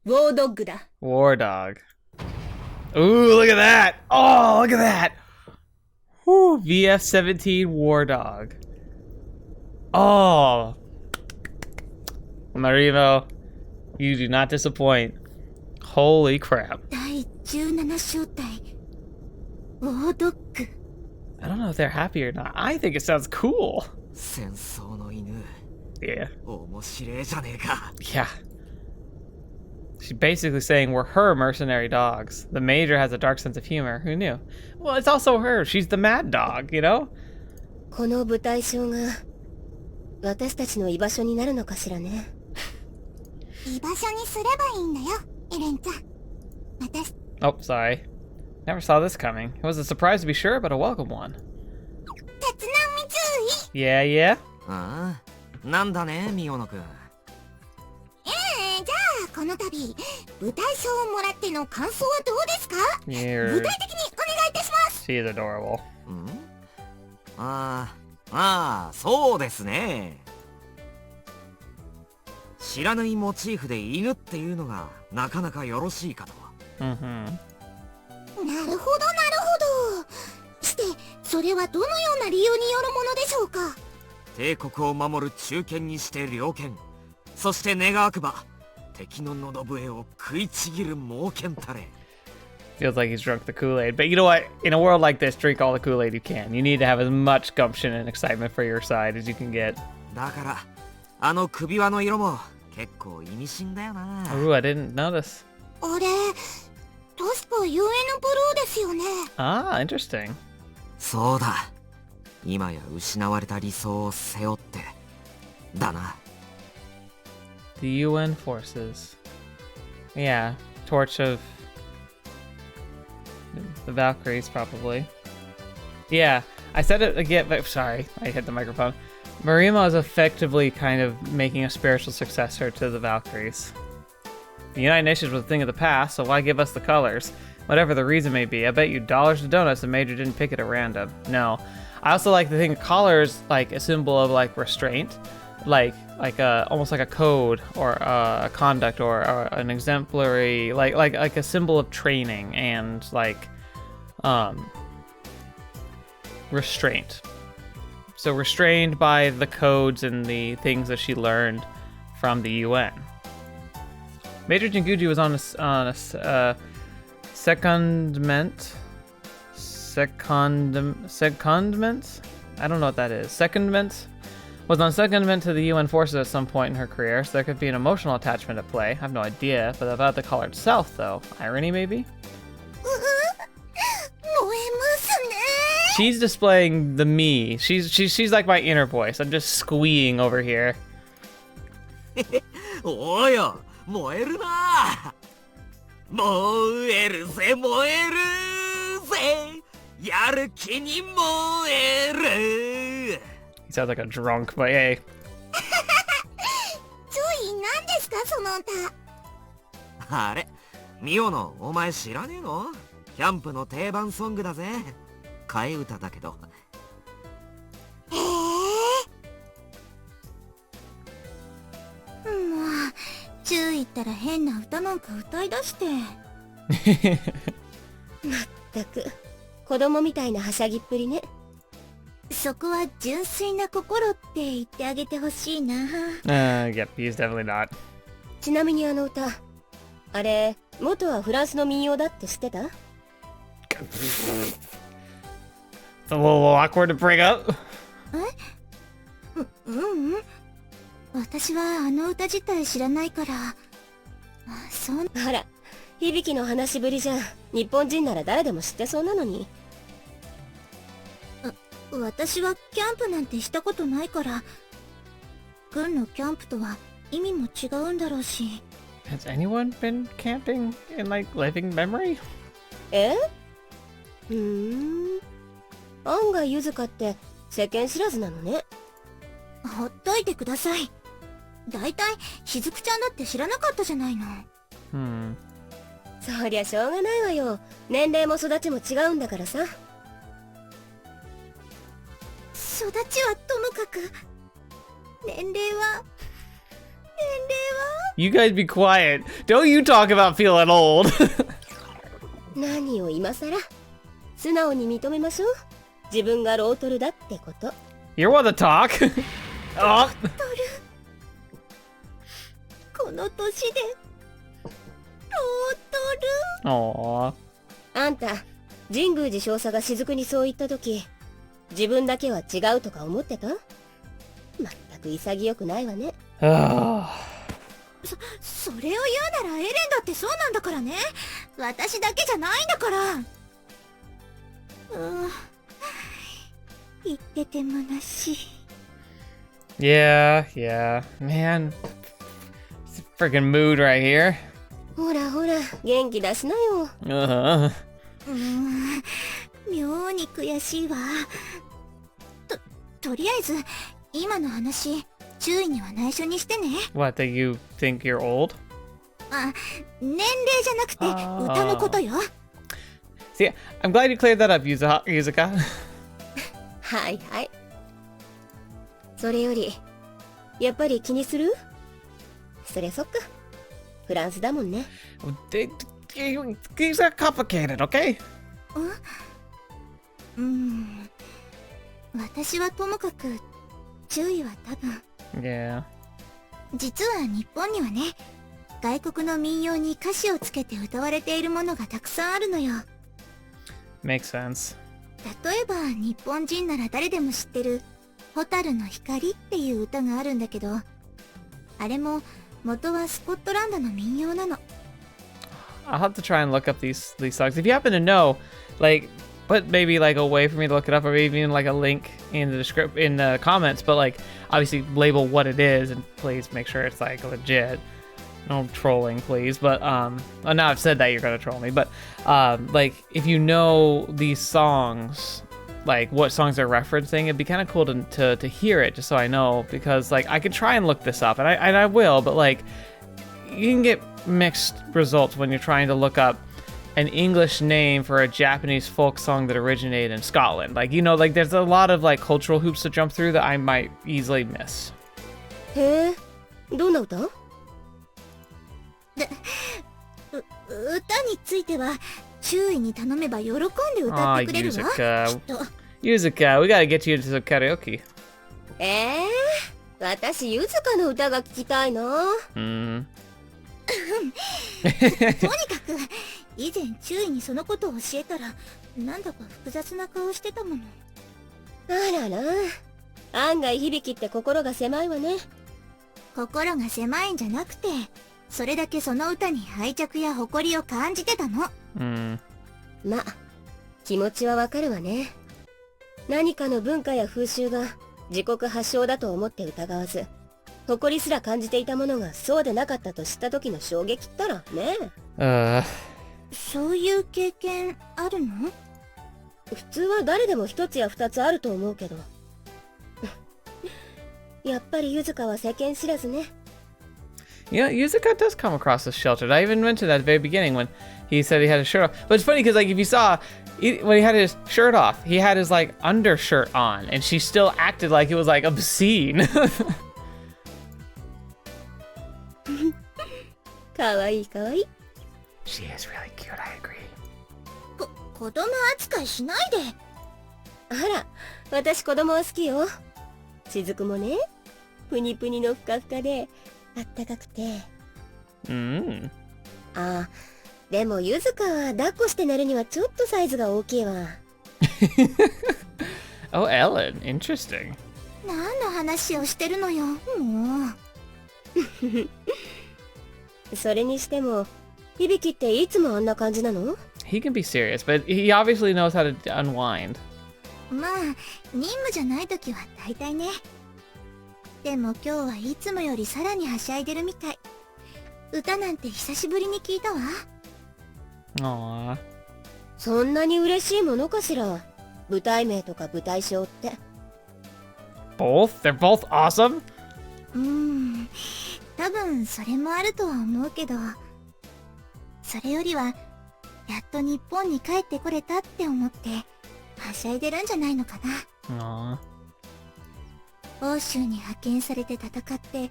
ウォードッグだ。 War Dog. Ooh, look at that! Oh, look at that! Whew, VF-17 War Dog. Oh. Marimo, you do not disappoint. Holy crap. 第17小隊ウォードッグ。 I don't know if they're happy or not. I think it sounds cool. 戦争の犬。Yeah. 面白いじゃねえか。 Yeah. She's basically saying we're her mercenary dogs. The Major has a dark sense of humor. Who knew? Well, it's also her. She's the mad dog, you know? この部隊章が私たちの居場所になるのかしらね。居場所にすればいいんだよ、エレンちゃん。私、 Oh, sorry. Never saw this coming. It was a surprise to be sure, but a welcome one. 鉄の水 Yeah, yeah? ああ、なんだね、ミオノくん。じゃあこの度部隊章をもらっての感想はどうですか？ You're... 具体的にお願いいたします。 She is adorable. そうですね。知らないモチーフで犬っていうのがなかなかよろしいかと。なるほどなるほど。してそれはどのような理由によるものでしょうか？帝国を守る忠犬にして猟犬、そして願わくば敵の喉笛を食いちぎる猛犬たれ。 Feels like he's drunk the Kool-Aid. But you know what? In a world like this, drink all the Kool-Aid you can. You need to have as much gumption and excitement for your side as you can get. だからあの首輪の色も結構意味深だよな。 Ooh, I didn't notice. あれ確か UN ブルーですよね。 Ah, interesting. そうだ。今や失われた理想を背負ってだな。 The UN forces. Yeah, Torch of the Valkyries, probably. Yeah, I said it again, but sorry, I hit the microphone. Marimo is effectively kind of making a spiritual successor to the Valkyries. The United Nations was a thing of the past, so why give us the colors? Whatever the reason may be, I bet you dollars to donuts the Major didn't pick it at random. No. I also like the thing colors like a symbol of like restraint, like almost like a code or a conduct or an exemplary, like a symbol of training and like restraint. So restrained by the codes and the things that she learned from the UN. Major Jinguji was on a secondment. I don't know what that is. Secondment? Was on secondment to the UN forces at some point in her career, so there could be an emotional attachment at play. I have no idea, but about the color itself, though. Irony, maybe? She's displaying the me. She's like my inner voice. I'm just squeeing over here. おーよ、燃えるな。燃えるぜ、燃えるぜ。やる気に燃える。 He sounds like a drunk, but hey. ちょい、何ですかその歌。あれ、ミオのお前知らねえの？キャンプの定番ソングだぜ。替え歌だけど。へえ。もう、注意ったら変な歌なんか歌い出して。まったく、子供みたいなはしゃぎっぷりね。そこは純粋な心って言ってあげてほしいな。Yep, he's definitely not. ちなみにあの歌、あれ、元はフランスの民謡だって知ってた？ It's a little awkward to bring up. うん。私はあの歌自体知らないから。あら、響きの話しぶりじゃ、日本人なら誰でも知ってそうなのに。私はキャンプなんてしたことないから、軍のキャンプとは意味も違うんだろうし。Has anyone been camping in like living memory? え？案外ゆずかって世間知らずなのね。ほっといてください。だいたいしずくちゃんだって知らなかったじゃないの。そりゃしょうがないわよ。年齢も育ちも違うんだからさ。育ちはともかく、年齢は You guys be quiet. Don't you talk about feeling old. 何を今さら。素直に認めましょう。自分がロートルだってこと。You want to talk? Oh. この年でロートル。Aww. あんた、神宮寺少佐が雫にそう言った時、自分だけは違うとか思ってた？まったく潔くないわね。それを言うならエレンだってそうなんだからね。私だけじゃないんだから。言ってて虚しい。Yeah, man. It's a freaking mood right here. ほらほら、元気出しなよ。妙に悔しいわ。とりあえず今の話、注意には内緒にしてね。 What, that you think you're old? 年齢じゃなくて歌のことよ。See, I'm glad you cleared that up, Yuzuka. はいはい。それより、やっぱり気にする？そりゃそっか。フランスだもんね。These are complicated, okay? 私はともかく注意は多分。Yeah. 実は日本にはね、外国の民謡に歌詞をつけて歌われているものがたくさんあるのよ。Makes sense. 例えば日本人なら誰でも知ってる「蛍の光」っていう歌があるんだけど、あれも元はスコットランドの民謡なの。I'll have to try and look up these songs. If you happen to know, like, put maybe like a way for me to look it up, or maybe even like a link in the comments. But like, obviously label what it is, and please make sure it's like legit. no trolling, please. But well, now I've said that you're gonna troll me. But like if you know these songs, like what songs they're referencing, it'd be kind of cool to hear it, just so I know, because like I could try and look this up, and I will, but like you can get mixed results when you're trying to look up an English name for a Japanese folk song that originated in Scotland. Like, you know, like there's a lot of like cultural hoops to jump through that I might easily miss. へえ、どんな歌？歌については注意に頼めば喜んで歌ってくれるわ。きっと。Yuzuka, we gotta get you into some karaoke. 私ゆずかの歌が聞きたいな。とにかく以前注意にそのことを教えたらなんだか複雑な顔してたもの。あらら、案外響って心が狭いわね。心が狭いんじゃなくて、それだけその歌に愛着や誇りを感じてたの。ま、気持ちはわかるわね。何かの文化や風習が自国発祥だと思って疑わず、誇りすら感じていたものがそうでなかったと知った時の衝撃ったらね。そういう経験あるの？普通は誰でも一つや二つあると思うけど。やっぱりゆずかは世間知らずね。Yeah, Yuzuka does come across as sheltered. I even mentioned that at the very beginning when he said he had his shirt off. But it's funny because, like, if you saw, when he had his shirt off, he had his, like, undershirt on. And she still acted like it was, like, obscene. かわいいかわいい。She is really cute, I agree. 子供扱いしないで。あら、私子供は好きよ。雫もね、プニプニのふかふかで、あったかくて。あ、でもゆずかは抱っこして寝るにはちょっとサイズが大きいわ。Oh, Ellen, interesting. 何の話をしてるのよ、もう。それにしても、響っていつもあんな感じなの？ He can be serious, but he obviously knows how to unwind. まあ、任務じゃない時は大体ね。でも今日はいつもよりさらにはしゃいでるみたい。歌なんて久しぶりに聞いたわ。Aww. そんなに嬉しいものかしら。舞台名とか舞台賞って。Both? They're both awesome? 多分それもあるとは思うけど、それよりは、やっと日本に帰ってこれたって思って、はしゃいでるんじゃないのかな。欧州に派遣されて戦って、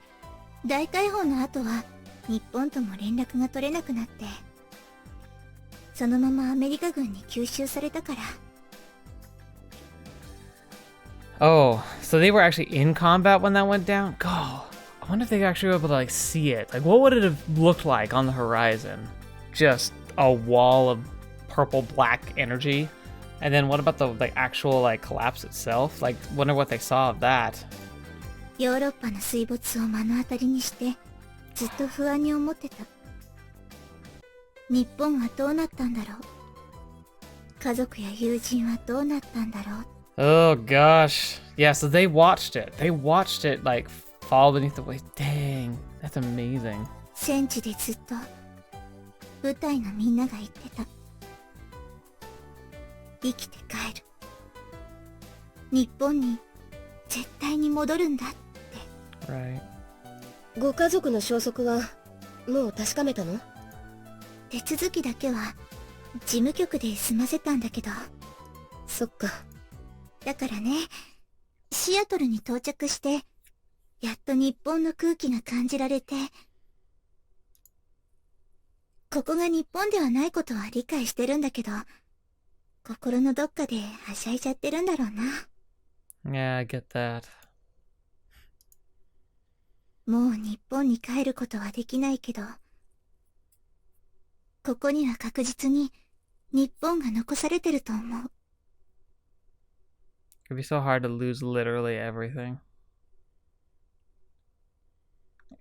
大解放の後は日本とも連絡が取れなくなって、そのままアメリカ軍に吸収されたから。Oh, so they were actually in combat when that went down? God, I wonder if they actually were able to like see it. Like, what would it have looked like on the horizon? Just a wall of purple black energy? And then what about the like actual like collapse itself? Like, wonder what they saw of that. ヨーロッパの水没を目の当たりにしてずっと不安に思ってた。日本はどうなったんだろう。家族や友人はどうなったんだろう。Oh gosh. Yeah, so they watched it. They watched it like fall beneath the waves. Dang, that's amazing. 戦地でずっと部隊のみんなが言ってた。生きて帰る。日本に絶対に戻るんだって。Right. ご家族の消息はもう確かめたの？手続きだけは事務局で済ませたんだけど。そっか。だからね、シアトルに到着して、やっと日本の空気が感じられて、ここが日本ではないことは理解してるんだけど、心のどっかではしゃいじゃってるんだろうな。Yeah, I get that. もう日本に帰ることはできないけど、ここには確実に日本が残されてると思う。It'd be so hard to lose literally everything.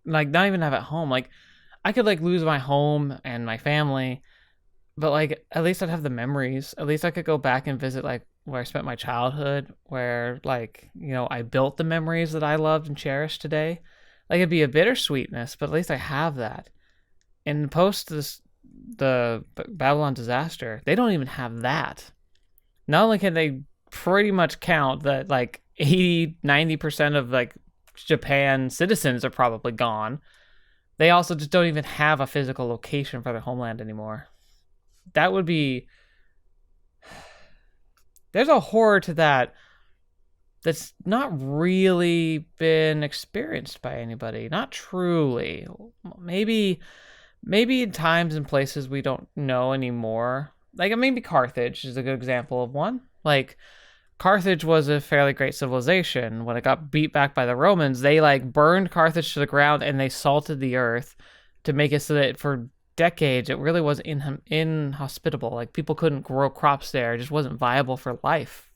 Like, not even have it home. Like, I could, like, lose my home and my family, but, like, at least I'd have the memories. At least I could go back and visit, like, where I spent my childhood, where, like, you know, I built the memories that I loved and cherished today. Like, it'd be a bittersweetness, but at least I have that. in the Babylon disaster, they don't even have that. Not only can they pretty much count that like 80-90% of like Japan citizens are probably gone, they also just don't even have a physical location for their homeland anymore. That would be... There's a horror to that that's not really been experienced by anybody. Not truly. Maybe in times and places we don't know anymore. Like, maybe Carthage is a good example of one. Like, Carthage was a fairly great civilization. When it got beat back by the Romans, they, like, burned Carthage to the ground and they salted the earth to make it so that for decades it really was inhospitable. Like, people couldn't grow crops there. It just wasn't viable for life.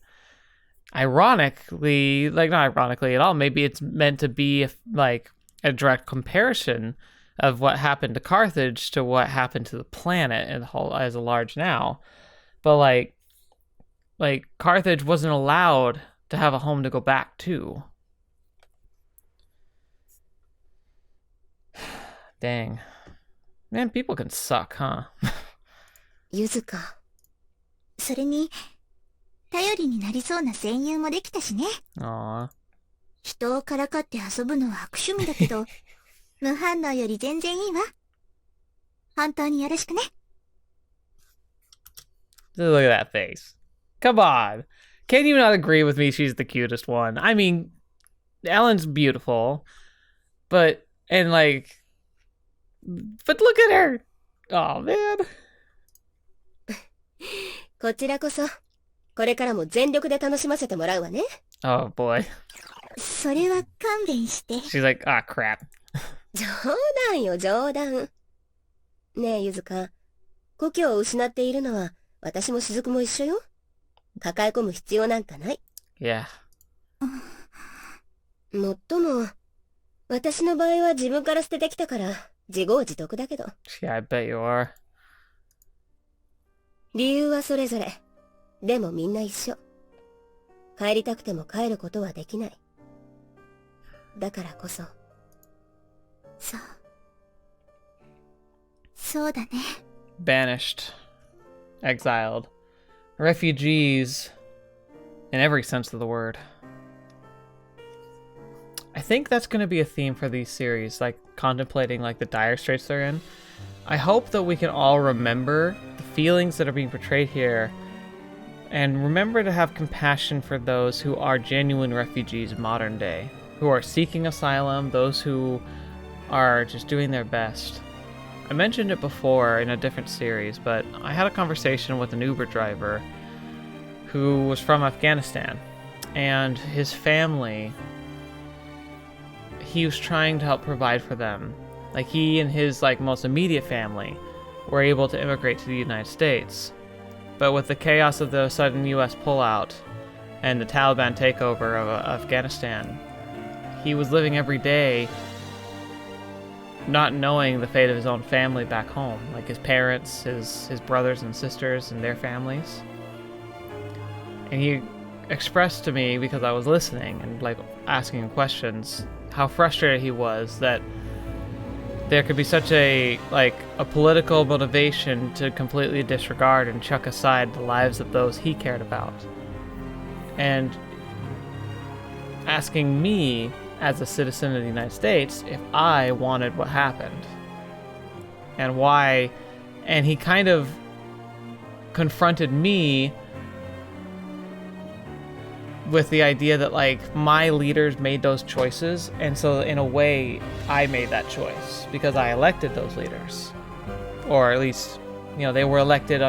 Ironically, like, not ironically at all, maybe it's meant to be, like, a direct comparison of what happened to Carthage to what happened to the planet as a large now. But like Carthage wasn't allowed to have a home to go back to. Dang. Man, people can suck, huh? ゆずか。それに、頼りになりそうな戦友もできたしね。Aww. 人をからかって遊ぶのは悪趣味だけど、無反応より全然いいわ。本当によろしくね。Look at that face. Come on. Can you not agree with me she's the cutest one? I mean, Ellen's beautiful, but look at her. Oh, man. こちらこそ、これからも全力で楽しませてもらうわね。Oh, boy. それは勘弁して。She's like, ah, crap. 冗談よ、冗談。ねえ、ゆずか。故郷を失っているのは、私も雫も一緒よ。抱え込む必要なんかない。Yeah. もっとも、私の場合は自分から捨ててきたから、自業自得だけど。Yeah, I bet you are. 理由はそれぞれ。でもみんな一緒。帰りたくても帰ることはできない。だからこそ。そうだね。Banished. Exiled. Refugees. In every sense of the word. I think that's going to be a theme for these series, like contemplating like the dire straits they're in. I hope that we can all remember the feelings that are being portrayed here and remember to have compassion for those who are genuine refugees modern day, who are seeking asylum, those who are just doing their best. I mentioned it before in a different series, but I had a conversation with an Uber driver who was from Afghanistan, and his family, he was trying to help provide for them. Like, he and his most immediate family were able to immigrate to the United States. But with the chaos of the sudden US pullout and the Taliban takeover of Afghanistan, he was living every day not knowing the fate of his own family back home, like his parents, his brothers and sisters and their families. And he expressed to me, because I was listening and asking him questions, how frustrated he was that there could be such a political motivation to completely disregard and chuck aside the lives of those he cared about. And asking me, as a citizen of the United States, if I wanted what happened. And why. And he kind of confronted me with the idea that my leaders made those choices, and so in a way I made that choice because I elected those leaders, or at least they were elected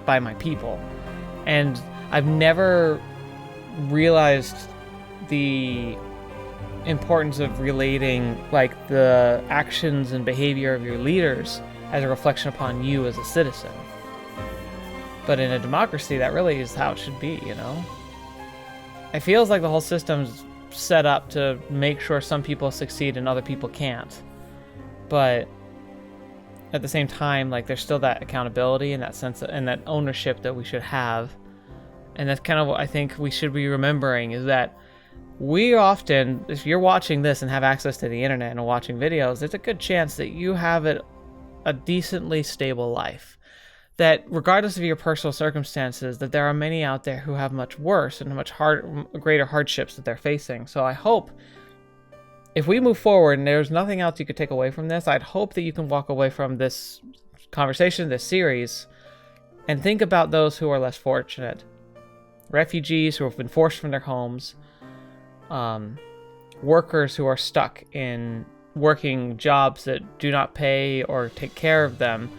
by my people. And I've never realized the importance of relating the actions and behavior of your leaders as a reflection upon you as a citizen. But in a democracy, that really is how it should be, It feels like the whole system's set up to make sure some people succeed and other people can't. But at the same time, there's still that accountability and that sense and that ownership that we should have. And that's kind of what I think we should be remembering, is that we often, if you're watching this and have access to the internet and watching videos, there's a good chance that you have it a decently stable life. That regardless of your personal circumstances, that there are many out there who have much worse and much greater hardships that they're facing. So I hope, if we move forward and there's nothing else you could take away from this, I'd hope that you can walk away from this conversation, this series, and think about those who are less fortunate. Refugees who have been forced from their homes, workers who are stuck in working jobs that do not pay or take care of them,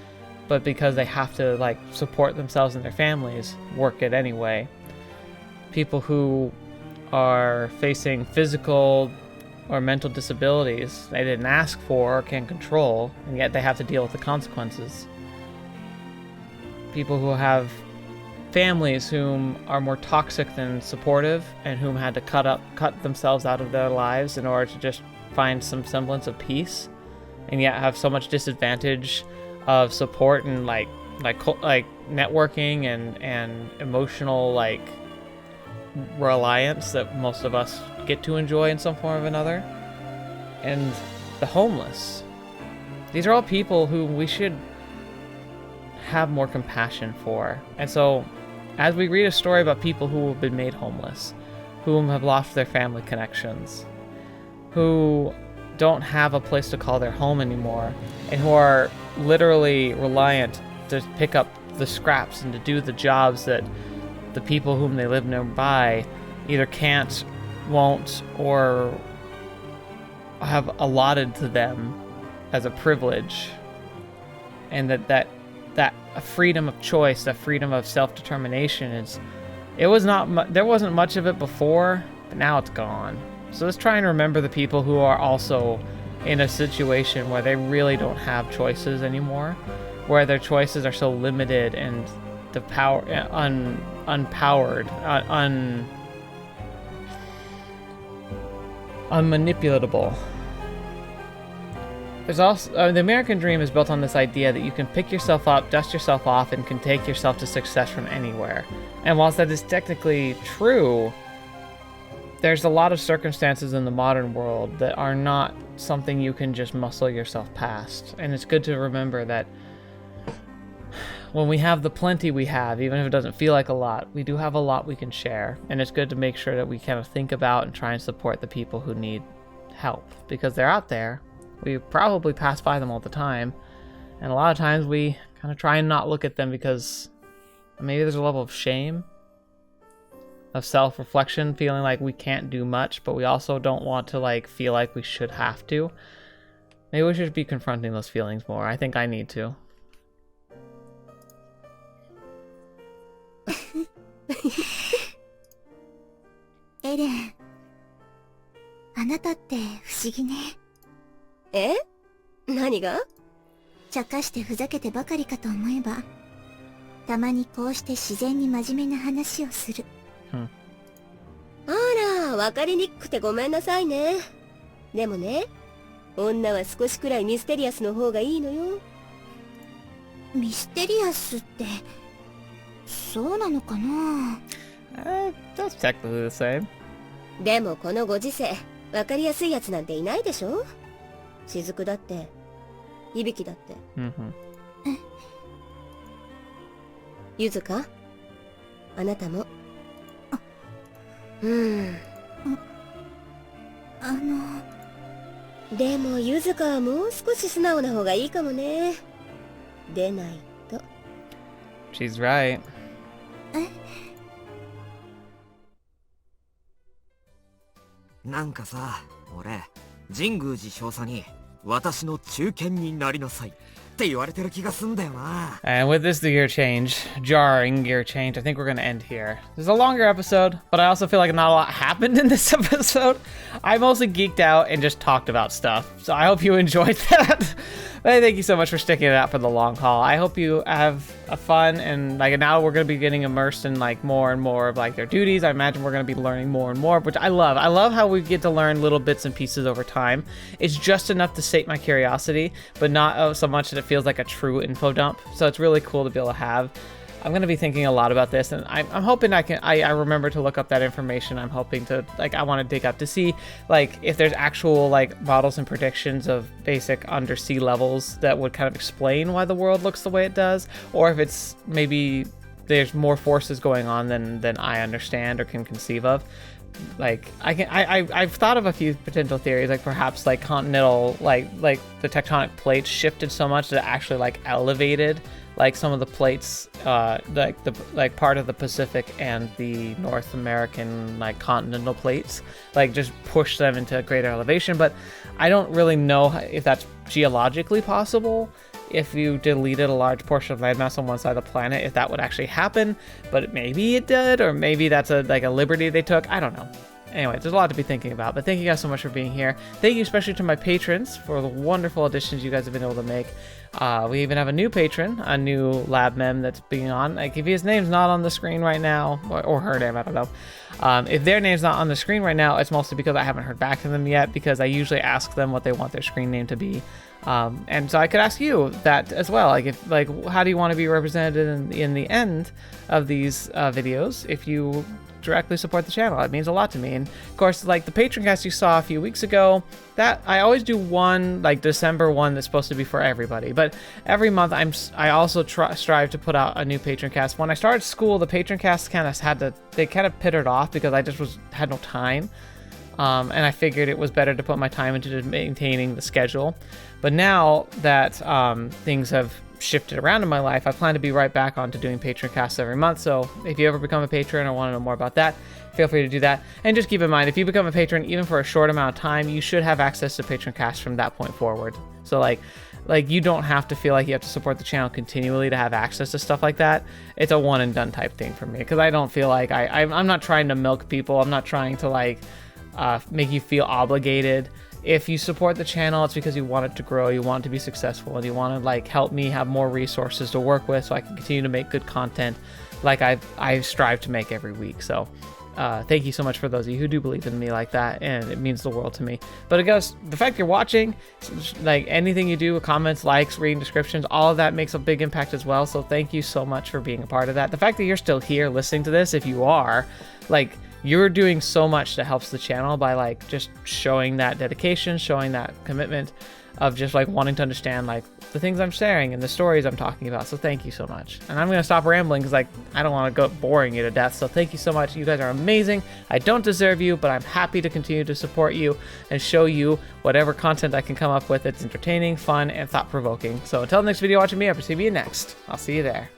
but because they have to like support themselves and their families, work it anyway. People who are facing physical or mental disabilities they didn't ask for or can't control, and yet they have to deal with the consequences. People who have families whom are more toxic than supportive and whom had to cut themselves out of their lives in order to just find some semblance of peace, and yet have so much disadvantage of support and like networking and emotional like reliance that most of us get to enjoy in some form or another. And the homeless, these are all people who we should have more compassion for. And so as we read a story about people who have been made homeless, whom have lost their family connections, who don't have a place to call their home anymore, and who are literally reliant to pick up the scraps and to do the jobs that the people whom they live nearby either can't, won't, or have allotted to them as a privilege. And that a freedom of choice, that freedom of self-determination there wasn't much of it before, but now it's gone. So let's try and remember the people who are also in a situation where they really don't have choices anymore, where their choices are so limited and the power unpowered, unmanipulatable. There's also the American dream is built on this idea that you can pick yourself up, dust yourself off, and can take yourself to success from anywhere. And whilst that is technically true, there's a lot of circumstances in the modern world that are not something you can just muscle yourself past. And it's good to remember that when we have the plenty we have, even if it doesn't feel like a lot, we do have a lot we can share. And it's good to make sure that we kind of think about and try and support the people who need help, because they're out there. We probably pass by them all the time, and a lot of times we kind of try and not look at them because maybe there's a level of shame, of self-reflection, feeling like we can't do much, but we also don't want to like feel like we should have to. Maybe we should be confronting those feelings more. I think I need to. エレン、あなたって不思議ね。え？何が？茶化してふざけてばかりかと思えば、たまにこうして自然に真面目な話をする。あら、わかりにくくてごめんなさいね。でもね、女は少しくらいミステリアスの方がいいのよ。ミステリアスって、そうなのかな？ That's technically the same. でもこのご時世、わかりやすいやつなんていないでしょ？雫だって、いびきだって。ゆずか？あなたも。でもゆずかはもう少し素直な方がいいかもね。でないと。She's right. なんかさ、俺、神宮寺少佐に私の中堅になりなさいって言われてる気がすんだよな。 And with this gear change, jarring gear change, I think we're gonna end here. This is a longer episode, but I also feel like not a lot happened in this episode. I mostly geeked out and just talked about stuff, so I hope you enjoyed that. But thank you so much for sticking it out for the long haul. I hope you have a fun, and like now we're gonna be getting immersed in like more and more of like their duties. I imagine we're gonna be learning more and more, which I love. I love how we get to learn little bits and pieces over time. It's just enough to sate my curiosity, but not so much that it feels like a true info dump. So it's really cool to be able to have. I'm going to be thinking a lot about this, and I'm hoping I remember to look up that information. I'm hoping to, like, I want to dig up to see, like, if there's actual, like, models and predictions of basic undersea levels that would kind of explain why the world looks the way it does, or if it's maybe there's more forces going on than I understand or can conceive of. Like, I've thought of a few potential theories, like perhaps like continental, like the tectonic plates shifted so much that it actually like elevated like some of the plates, like part of the Pacific and the North American like continental plates, like just push them into greater elevation. But I don't really know if that's geologically possible. If you deleted a large portion of landmass on one side of the planet, if that would actually happen, but maybe it did, or maybe that's a liberty they took. I don't know. Anyway, there's a lot to be thinking about, but thank you guys so much for being here. Thank you especially to my patrons for the wonderful additions you guys have been able to make. We even have a new patron, a new lab mem that's being on. Like, if his name's not on the screen right now, or her name, I don't know. If their name's not on the screen right now, it's mostly because I haven't heard back from them yet, because I usually ask them what they want their screen name to be. And so I could ask you that as well. Like, how do you want to be represented in the end of these videos if you directly support the channel? It means a lot to me. And of course, like the patron cast you saw a few weeks ago, that I always do one, like December one, that's supposed to be for everybody. But every month I also strive to put out a new patron cast. When I started school, the patron cast kind of pittered off because I just had no time. And I figured it was better to put my time into just maintaining the schedule. But now that things have shifted around in my life, I plan to be right back on to doing patron casts every month. So if you ever become a patron or want to know more about that, feel free to do that. And just keep in mind, if you become a patron, even for a short amount of time, you should have access to patron casts from that point forward. So like you don't have to feel like you have to support the channel continually to have access to stuff like that. It's a one and done type thing for me, because I don't feel like I'm not trying to milk people. I'm not trying to like make you feel obligated. If you support the channel, it's because you want it to grow, you want it to be successful, and you want to like help me have more resources to work with so I can continue to make good content like I strive to make every week. So thank you so much for those of you who do believe in me like that, and it means the world to me. But it goes, the fact you're watching, like anything you do, comments, likes, reading descriptions, all of that makes a big impact as well. So thank you so much for being a part of that. The fact that you're still here listening to this, if you are, like, you're doing so much that helps the channel by like just showing that dedication, showing that commitment of just like wanting to understand like the things I'm sharing and the stories I'm talking about. So thank you so much. And I'm gonna stop rambling because like I don't want to go boring you to death. So thank you so much. You guys are amazing. I don't deserve you, but I'm happy to continue to support you and show you whatever content I can come up with that's entertaining, fun, and thought-provoking. So until the next video watching me, I'll see you next. I'll see you there.